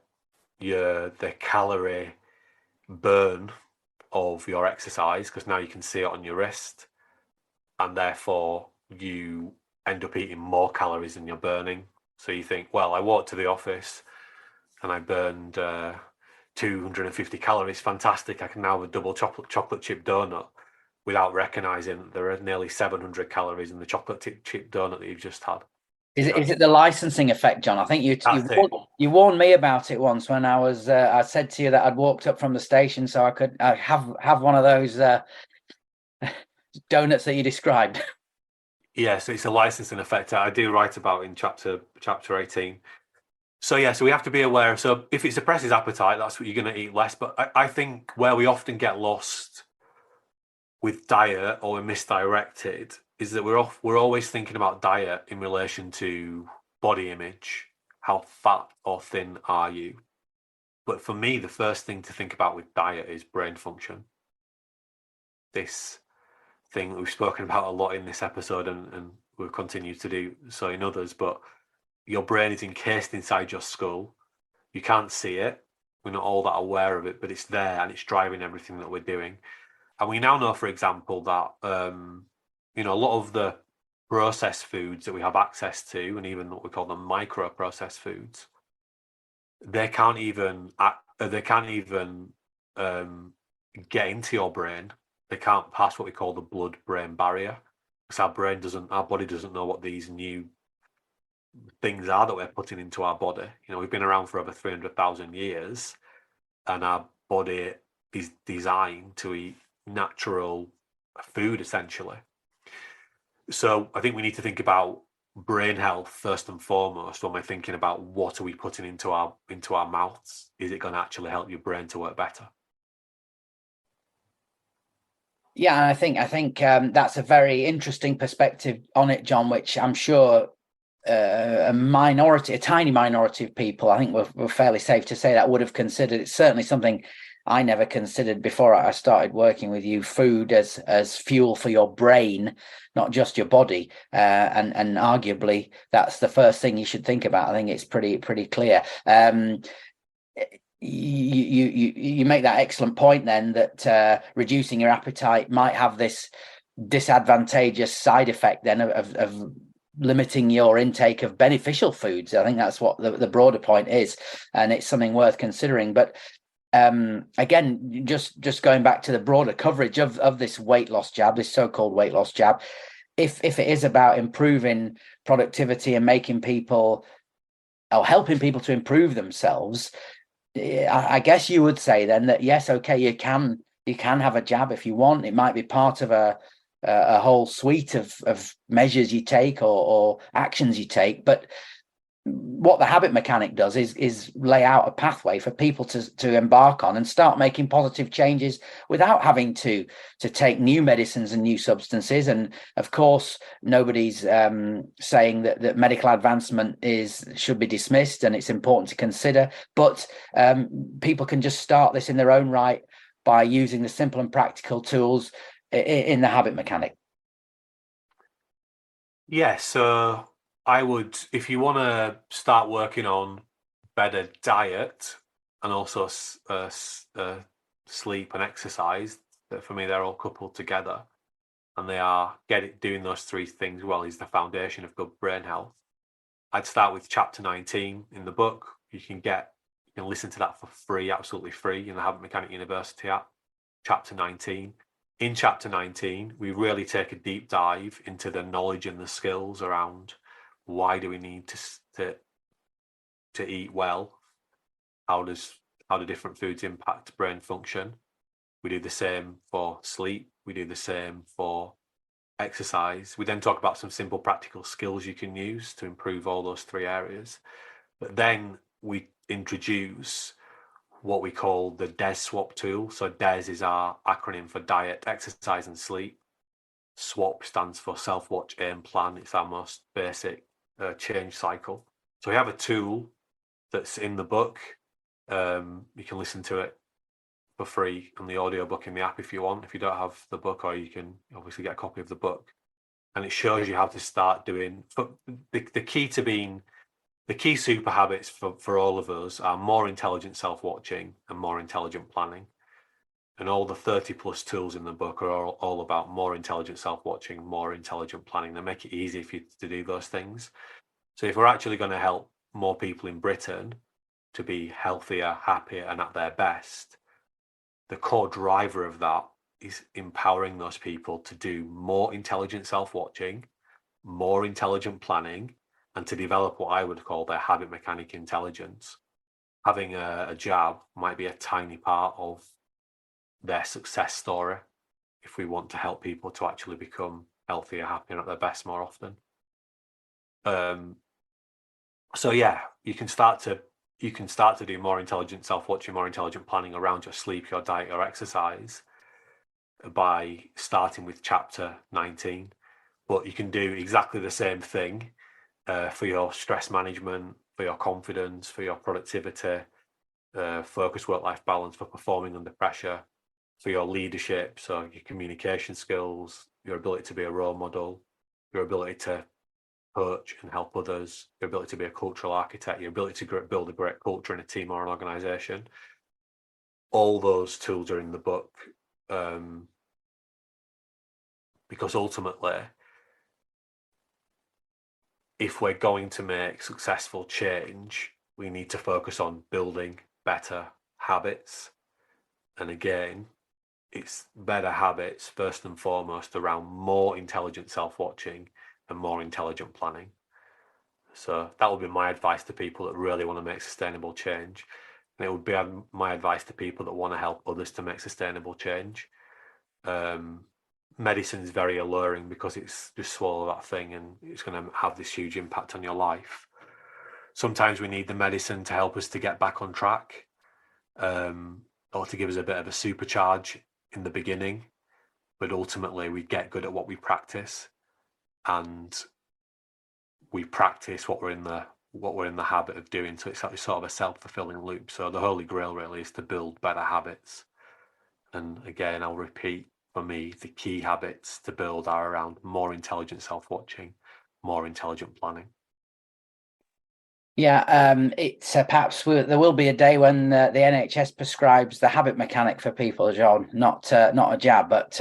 the calorie burn of your exercise because now you can see it on your wrist, and therefore you end up eating more calories than you're burning. So you think, well, I walked to the office and I burned 250 calories. Fantastic. I can now have a double chocolate chip donut without recognizing that there are nearly 700 calories in the chocolate chip donut that you've just had. Is it the licensing effect, Jon? I think you warned me about it once when I said to you that I'd walked up from the station so I could have one of those donuts that you described. Yes, it's a licensing effect I do write about in chapter 18. So yeah, so we have to be aware. So if it suppresses appetite, that's what you're going to eat less. But I think where we often get lost with diet or we're misdirected is that we're always thinking about diet in relation to body image. How fat or thin are you? But for me, the first thing to think about with diet is brain function. This thing that we've spoken about a lot in this episode and we'll continue to do so in others, but your brain is encased inside your skull. You can't see it. We're not all that aware of it, but it's there and it's driving everything that we're doing. And we now know, for example, that a lot of the processed foods that we have access to, and even what we call them micro-processed foods, they can't even get into your brain. They can't pass what we call the blood-brain barrier, because our body doesn't know what these new things are that we're putting into our body. We've been around for over 300,000 years, and our body is designed to eat natural food, essentially. So I think we need to think about brain health first and foremost when we're thinking about what are we putting into our mouths. Is it going to actually help your brain to work better? Yeah, and I think that's a very interesting perspective on it, Jon, which I'm sure a tiny minority of people, I think we're fairly safe to say, that would have considered. It's certainly something I never considered before I started working with you. Food as fuel for your brain, not just your body, and arguably that's the first thing you should think about. I think it's pretty clear. You make that excellent point then that reducing your appetite might have this disadvantageous side effect then of limiting your intake of beneficial foods. I think that's what the broader point is, and it's something worth considering. But again, just going back to the broader coverage of this weight loss jab, this so-called weight loss jab, if it is about improving productivity and making people or helping people to improve themselves, I guess you would say then that yes, okay, you can have a jab if you want. It might be part of a whole suite of measures you take or actions you take, but what the habit mechanic does is lay out a pathway for people to embark on and start making positive changes without having to take new medicines and new substances. And of course, nobody's saying that medical advancement should be dismissed, and it's important to consider. But people can just start this in their own right by using the simple and practical tools in the habit mechanic. Yeah, so I would, if you want to start working on better diet and also sleep and exercise, that for me they're all coupled together, and they are doing those three things well is the foundation of good brain health. I'd start with chapter 19 in the book. You can listen to that for free, absolutely free, in the Habit Mechanic University app. Chapter 19. In chapter 19, we really take a deep dive into the knowledge and the skills around why do we need to eat well? How do different foods impact brain function? We do the same for sleep. We do the same for exercise. We then talk about some simple practical skills you can use to improve all those three areas. But then we introduce what we call the DES swap tool. So DES is our acronym for diet, exercise, and sleep. SWAP stands for self-watch, aim, plan. It's our most basic change cycle. So we have a tool that's in the book. You can listen to it for free on the audiobook in the app if you want. If you don't have the book, or you can obviously get a copy of the book. And it shows you how to start doing. But the key super habits for all of us are more intelligent self-watching and more intelligent planning. And all the 30 plus tools in the book are all about more intelligent self-watching, more intelligent planning. They make it easy for you to do those things. So if we're actually going to help more people in Britain to be healthier, happier, and at their best, the core driver of that is empowering those people to do more intelligent self-watching, more intelligent planning, and to develop what I would call their habit mechanic intelligence. Having a jab might be a tiny part of their success story if we want to help people to actually become healthier, happier, and at their best more often. So yeah, you can start to do more intelligent self-watching, more intelligent planning around your sleep, your diet, your exercise by starting with chapter 19. But you can do exactly the same thing for your stress management, for your confidence, for your productivity, focus, work-life balance, for performing under pressure, for your leadership, so your communication skills, your ability to be a role model, your ability to coach and help others, your ability to be a cultural architect, your ability to build a great culture in a team or an organization. All those tools are in the book, because ultimately, if we're going to make successful change, we need to focus on building better habits. And again, it's better habits first and foremost around more intelligent self-watching and more intelligent planning. So that would be my advice to people that really want to make sustainable change. And it would be my advice to people that want to help others to make sustainable change. Medicine is very alluring because it's just swallow that thing and it's going to have this huge impact on your life. Sometimes we need the medicine to help us to get back on track, or to give us a bit of a supercharge in the beginning, but ultimately we get good at what we practice, and we practice what we're in the habit of doing. So it's sort of a self-fulfilling loop. So the holy grail really is to build better habits. And again, I'll repeat, for me, the key habits to build are around more intelligent self-watching, more intelligent planning. Yeah, it's perhaps there will be a day when the NHS prescribes the habit mechanic for people, John. Not a jab, but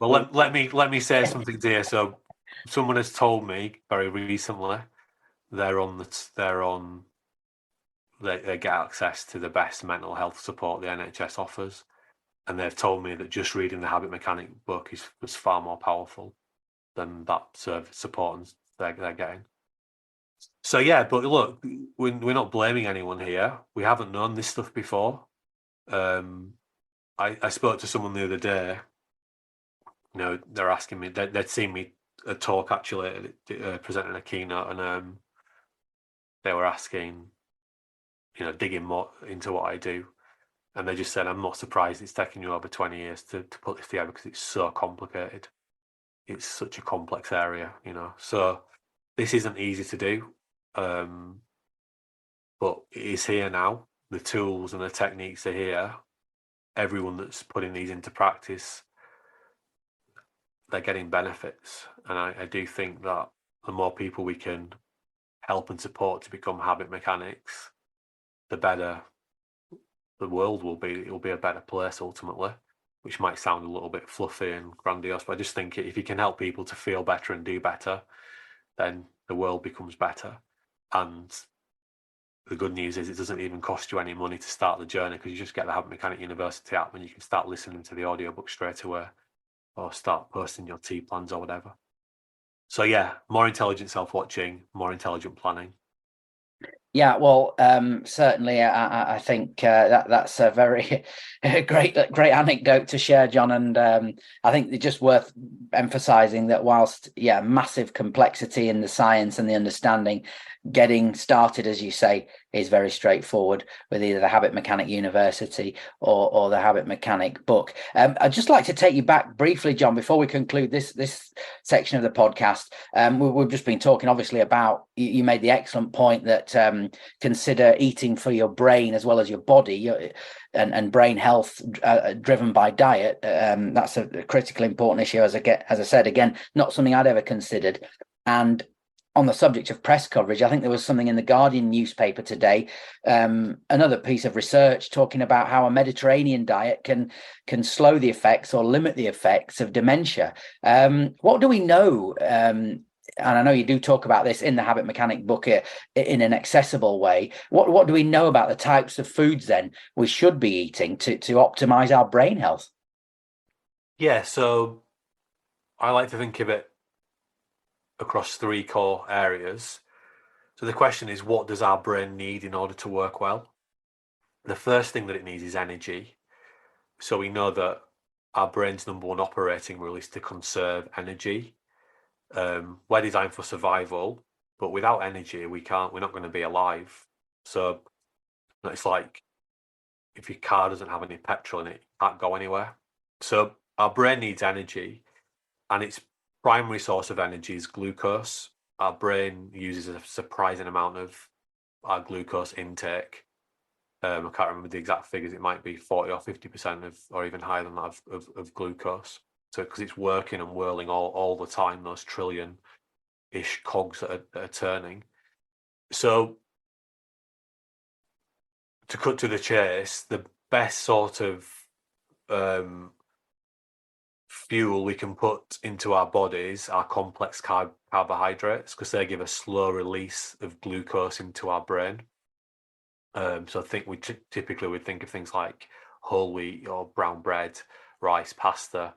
well, let me say something to you. So, someone has told me very recently they get access to the best mental health support the NHS offers, and they've told me that just reading the Habit Mechanic book was far more powerful than that support they're getting. So yeah, but look, we're not blaming anyone here. We haven't known this stuff before. I spoke to someone the other day. You know, they're asking me. They'd seen me talk actually, presenting a keynote, and they were asking, digging more into what I do. And they just said, I'm not surprised it's taken you over 20 years to put this together because it's so complicated. It's such a complex area, So this isn't easy to do, but it is here now. The tools and the techniques are here. Everyone that's putting these into practice, they're getting benefits. And I do think that the more people we can help and support to become habit mechanics, the better the world will be. It will be a better place ultimately, which might sound a little bit fluffy and grandiose, but I just think if you can help people to feel better and do better, then the world becomes better. And the good news is it doesn't even cost you any money to start the journey, because you just get the Habit Mechanic University app and you can start listening to the audiobook straight away, or start posting your tea plans or whatever. So yeah, more intelligent self-watching, more intelligent planning. Yeah, well, certainly, I think that's a very great anecdote to share, John. And I think it's just worth emphasising that whilst, massive complexity in the science and the understanding, getting started, as you say, is very straightforward with either the Habit Mechanic University or the Habit Mechanic book. I'd just like to take you back briefly, John, before we conclude this section of the podcast. We've just been talking, obviously, about, you made the excellent point that consider eating for your brain as well as your body, and brain health driven by diet. That's a critically important issue, as I said, again, not something I'd ever considered. And on the subject of press coverage, I think there was something in the Guardian newspaper today, another piece of research talking about how a Mediterranean diet can slow the effects or limit the effects of dementia. What do we know? And I know you do talk about this in the Habit Mechanic book in an accessible way. What do we know about the types of foods then we should be eating to optimize our brain health? Yeah, so I like to think of it across three core areas. So the question is, what does our brain need in order to work well? The first thing that it needs is energy. So we know that our brain's number one operating rule is to conserve energy. We're designed for survival, but without energy, we're not going to be alive. So it's like if your car doesn't have any petrol in it, it can't go anywhere. So our brain needs energy, and its primary source of energy is glucose. Our brain uses a surprising amount of our glucose intake. I can't remember the exact figures. It might be 40 or 50% or even higher than that of glucose. So because it's working and whirling all the time, those trillion-ish cogs that are turning. So to cut to the chase, the best sort of fuel we can put into our bodies are complex carbohydrates, because they give a slow release of glucose into our brain. So I think we typically would think of things like whole wheat or brown bread, rice, pasta,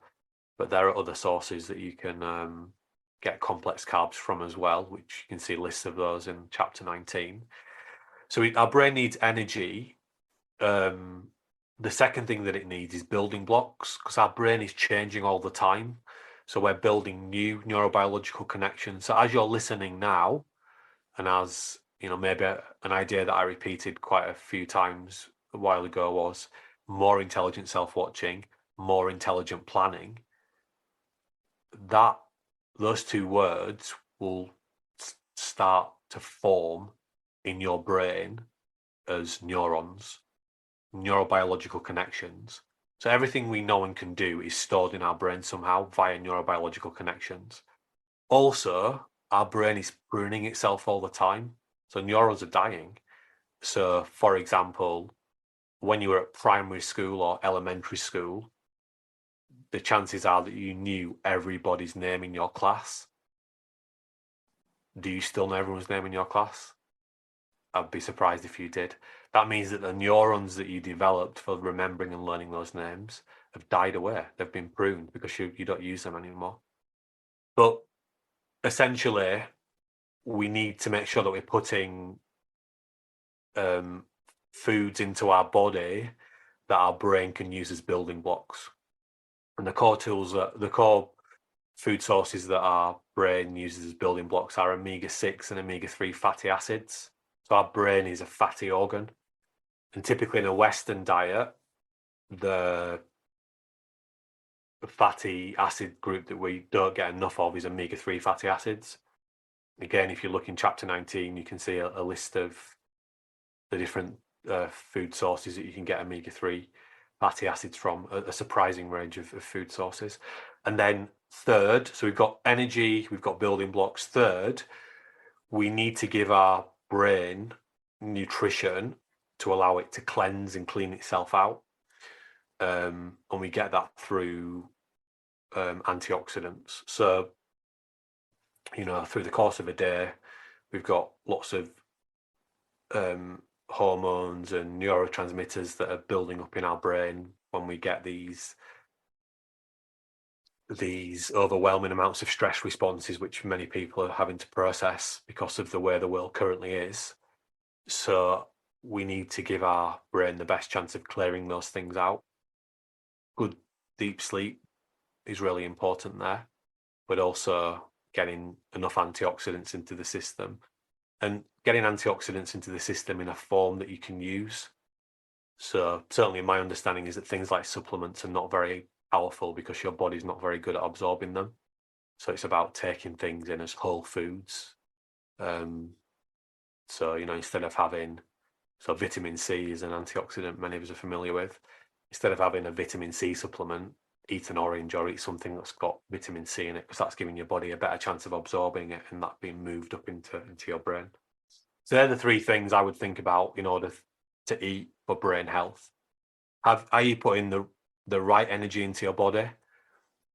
but there are other sources that you can get complex carbs from as well, which you can see lists of those in chapter 19. So our brain needs energy. The second thing that it needs is building blocks, because our brain is changing all the time. So we're building new neurobiological connections. So as you're listening now, and as maybe an idea that I repeated quite a few times a while ago was more intelligent self-watching, more intelligent planning. Those two words will start to form in your brain as neurons, neurobiological connections. So everything we know and can do is stored in our brain somehow via neurobiological connections. Also, our brain is pruning itself all the time. So neurons are dying. So, for example, when you were at primary school or elementary school, the chances are that you knew everybody's name in your class. Do you still know everyone's name in your class? I'd be surprised if you did. That means that the neurons that you developed for remembering and learning those names have died away. They've been pruned because you don't use them anymore. But essentially, we need to make sure that we're putting foods into our body that our brain can use as building blocks. And the core food sources that our brain uses as building blocks are omega-6 and omega-3 fatty acids. So our brain is a fatty organ. And typically in a Western diet, the fatty acid group that we don't get enough of is omega-3 fatty acids. Again, if you look in chapter 19, you can see a list of the different food sources that you can get omega-3 fatty acids from, a surprising range of food sources. And then third, so we've got energy, we've got building blocks. Third, we need to give our brain nutrition to allow it to cleanse and clean itself out. And we get that through antioxidants. So, through the course of a day, we've got lots of hormones and neurotransmitters that are building up in our brain when we get these overwhelming amounts of stress responses, which many people are having to process because of the way the world currently is. So we need to give our brain the best chance of clearing those things out. Good deep sleep is really important there, but also getting enough antioxidants into the system, and getting antioxidants into the system in a form that you can use. So certainly my understanding is that things like supplements are not very powerful because your body's not very good at absorbing them. So it's about taking things in as whole foods. So, instead of having, vitamin C is an antioxidant many of us are familiar with. Instead of having a vitamin C supplement, eat an orange or eat something that's got vitamin C in it, because that's giving your body a better chance of absorbing it and that being moved up into your brain. So they're the three things I would think about in order to eat for brain health. Are you putting the right energy into your body?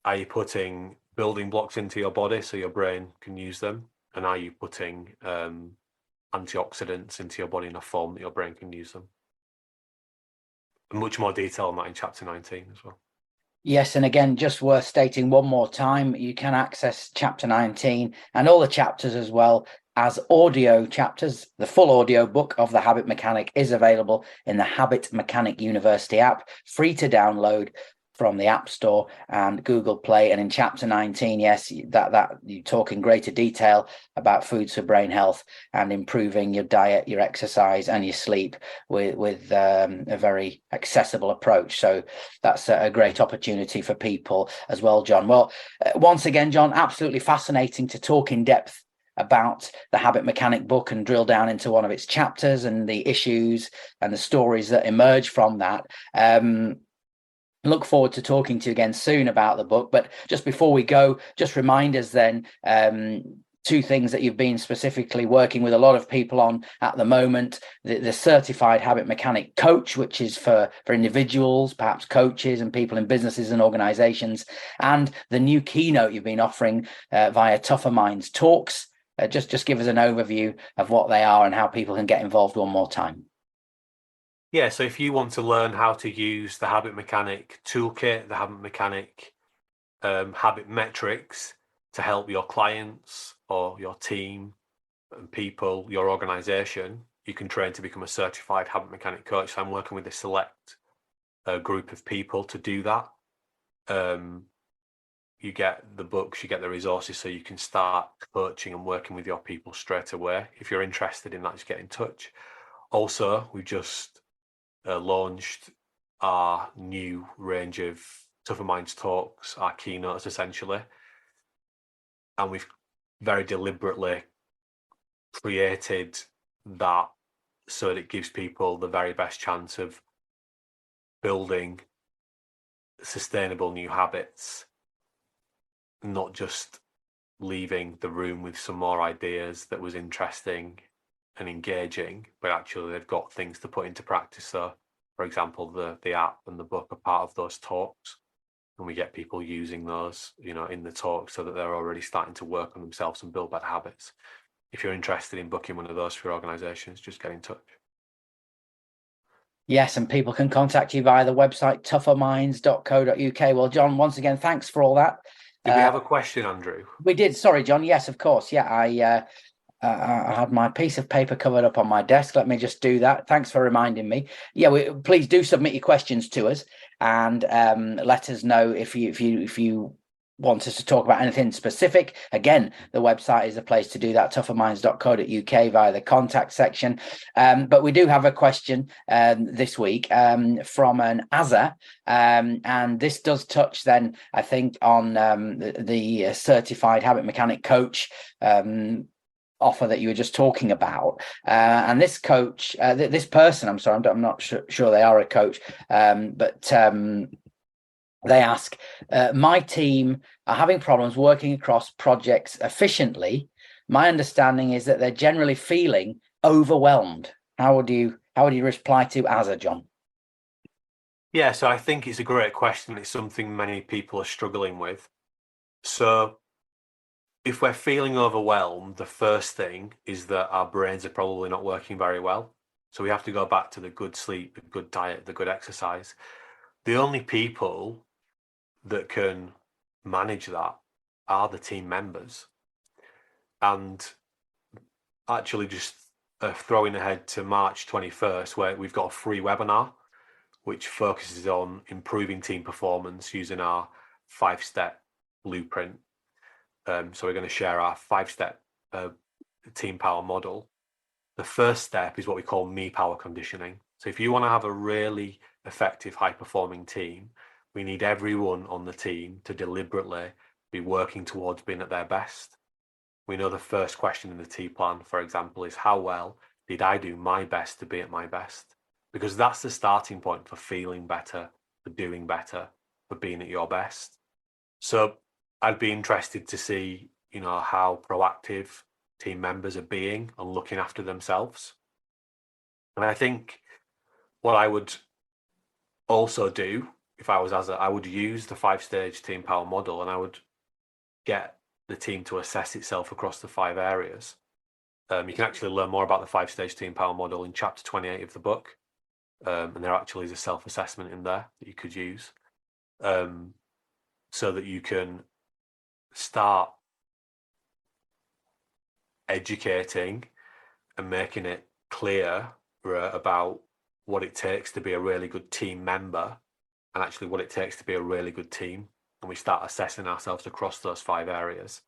Are you putting building blocks into your body so your brain can use them? And are you putting antioxidants into your body in a form that your brain can use them? And much more detail on that in chapter 19 as well. Yes, and again, just worth stating one more time, you can access chapter 19 and all the chapters as well as audio chapters. The full audio book of The Habit Mechanic is available in the Habit Mechanic University app, free to download from the App Store and Google Play. And in chapter 19, yes, that you talk in greater detail about foods for brain health and improving your diet, your exercise, and your sleep with a very accessible approach. So that's a great opportunity for people as well, John. Well, once again, John, absolutely fascinating to talk in depth about the Habit Mechanic book and drill down into one of its chapters and the issues and the stories that emerge from that. Look forward to talking to you again soon about the book. But just before we go, just remind us then, two things that you've been specifically working with a lot of people on at the moment: the certified habit mechanic coach, which is for individuals, perhaps coaches and people in businesses and organizations, and the new keynote you've been offering via Tougher Minds Talks. Just give us an overview of what they are and how people can get involved one more time. Yeah, so if you want to learn how to use the Habit Mechanic toolkit, the Habit Mechanic habit metrics to help your clients or your team and people, your organization, you can train to become a certified habit mechanic coach. So I'm working with a select group of people to do that. You get the books, you get the resources, so you can start coaching and working with your people straight away. If you're interested in that, just get in touch. Also, we just launched our new range of Tougher Minds Talks, our keynotes essentially, and we've very deliberately created that so that it gives people the very best chance of building sustainable new habits, not just leaving the room with some more ideas that was interesting and engaging, but actually they've got things to put into practice. So, for example, the app and the book are part of those talks, and we get people using those, in the talk, so that they're already starting to work on themselves and build better habits. If you're interested in booking one of those for your organizations, just get in touch. Yes, and people can contact you via the website tougherminds.co.uk. Well, John, once again, thanks for all that. Did we have a question, Andrew? We did. Sorry, John. Yes, of course. Yeah, I had my piece of paper covered up on my desk. Let me just do that. Thanks for reminding me. Yeah, please do submit your questions to us and let us know if you want us to talk about anything specific, again, the website is a place to do that, tougherminds.co.uk via the contact section. But we do have a question this week from an Azza, and this does touch then, I think, on the certified habit mechanic coach offer that you were just talking about, and this coach, this person, I'm not sure they are a coach, but they ask, my team are having problems working across projects efficiently. My understanding is that they're generally feeling overwhelmed. How would you reply to Azza, John? Yeah, so I think it's a great question. It's something many people are struggling with. So if we're feeling overwhelmed, the first thing is that our brains are probably not working very well. So we have to go back to the good sleep, the good diet, the good exercise. The only people that can manage that are the team members. And actually just throwing ahead to March 21st, where we've got a free webinar which focuses on improving team performance using our 5-step blueprint. So we're going to share our 5-step team power model. The first step is what we call me power conditioning. So if you want to have a really effective, high-performing team, we need everyone on the team to deliberately be working towards being at their best. We know the first question in the T plan, for example, is how well did I do my best to be at my best? Because that's the starting point for feeling better, for doing better, for being at your best. So I'd be interested to see, how proactive team members are being and looking after themselves. And I think what I would also do if I was I would use the 5-stage team power model, and I would get the team to assess itself across the 5 areas. You can actually learn more about the 5-stage team power model in chapter 28 of the book. And there actually is a self-assessment in there that you could use, so that you can start educating and making it clear about what it takes to be a really good team member, and actually what it takes to be a really good team. And we start assessing ourselves across those 5 areas.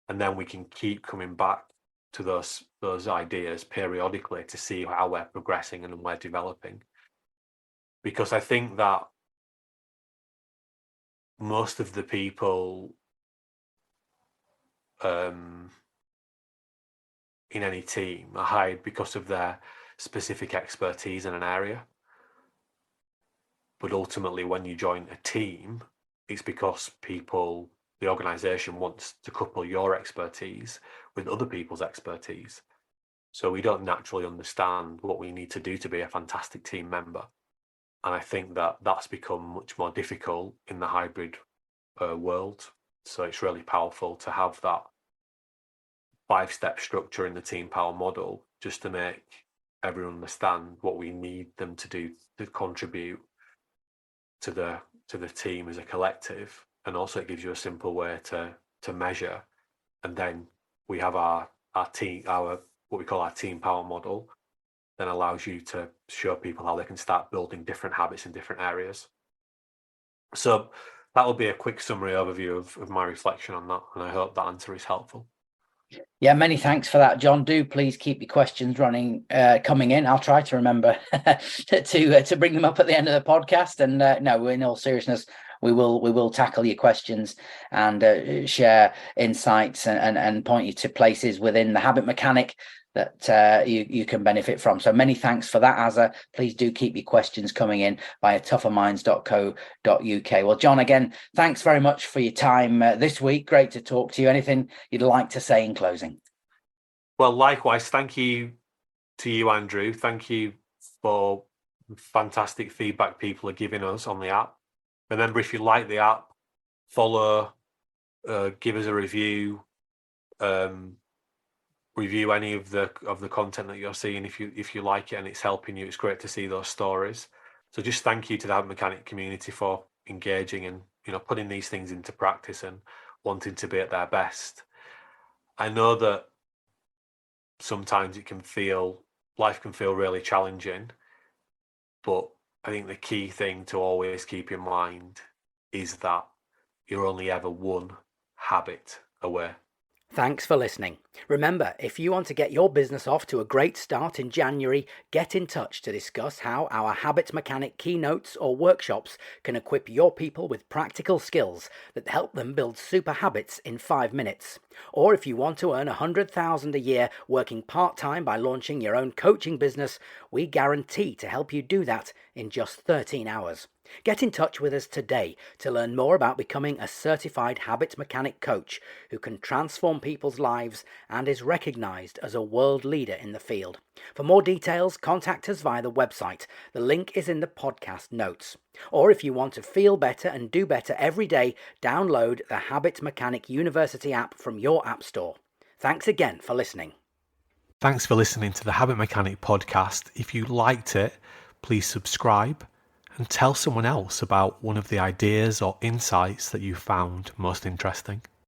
And then we can keep coming back to those ideas periodically to see how we're progressing and we're developing. Because I think that most of the people in any team are hired because of their specific expertise in an area. But ultimately, when you join a team, it's because the organization wants to couple your expertise with other people's expertise. So we don't naturally understand what we need to do to be a fantastic team member. And I think that that's become much more difficult in the hybrid world. So it's really powerful to have that 5-step structure in the team power model, just to make everyone understand what we need them to do to contribute to the team as a collective. And also it gives you a simple way to measure. And then we have our team, what we call our team power model, then allows you to show people how they can start building different habits in different areas. So that will be a quick summary overview of my reflection on that, and I hope that answer is helpful. Yeah, many thanks for that, John. Do please keep your questions coming in. I'll try to remember to bring them up at the end of the podcast. And no, in all seriousness, we will tackle your questions and share insights and point you to places within the habit mechanic that you can benefit from. So many thanks for that, Azza. Please do keep your questions coming in via tougherminds.co.uk. Well, John, again, thanks very much for your time this week. Great to talk to you. Anything you'd like to say in closing? Well, likewise, thank you to you, Andrew. Thank you for fantastic feedback people are giving us on the app. Remember, if you like the app, follow, give us a review, review any of the content that you're seeing if you like it and it's helping you. It's great to see those stories. So just thank you to the habit mechanic community for engaging and putting these things into practice and wanting to be at their best. I know that sometimes life can feel really challenging, but I think the key thing to always keep in mind is that you're only ever one habit away. Thanks for listening. Remember, if you want to get your business off to a great start in January, get in touch to discuss how our Habits Mechanic keynotes or workshops can equip your people with practical skills that help them build super habits in 5 minutes. Or if you want to earn $100,000 a year working part-time by launching your own coaching business, we guarantee to help you do that in just 13 hours. Get in touch with us today to learn more about becoming a certified habit mechanic coach who can transform people's lives and is recognized as a world leader in the field. For more details, contact us via the website. The link is in the podcast notes. Or if you want to feel better and do better every day, download the Habit Mechanic University app from your app store. Thanks again for listening. Thanks for listening to the Habit Mechanic podcast. If you liked it, please subscribe and tell someone else about one of the ideas or insights that you found most interesting.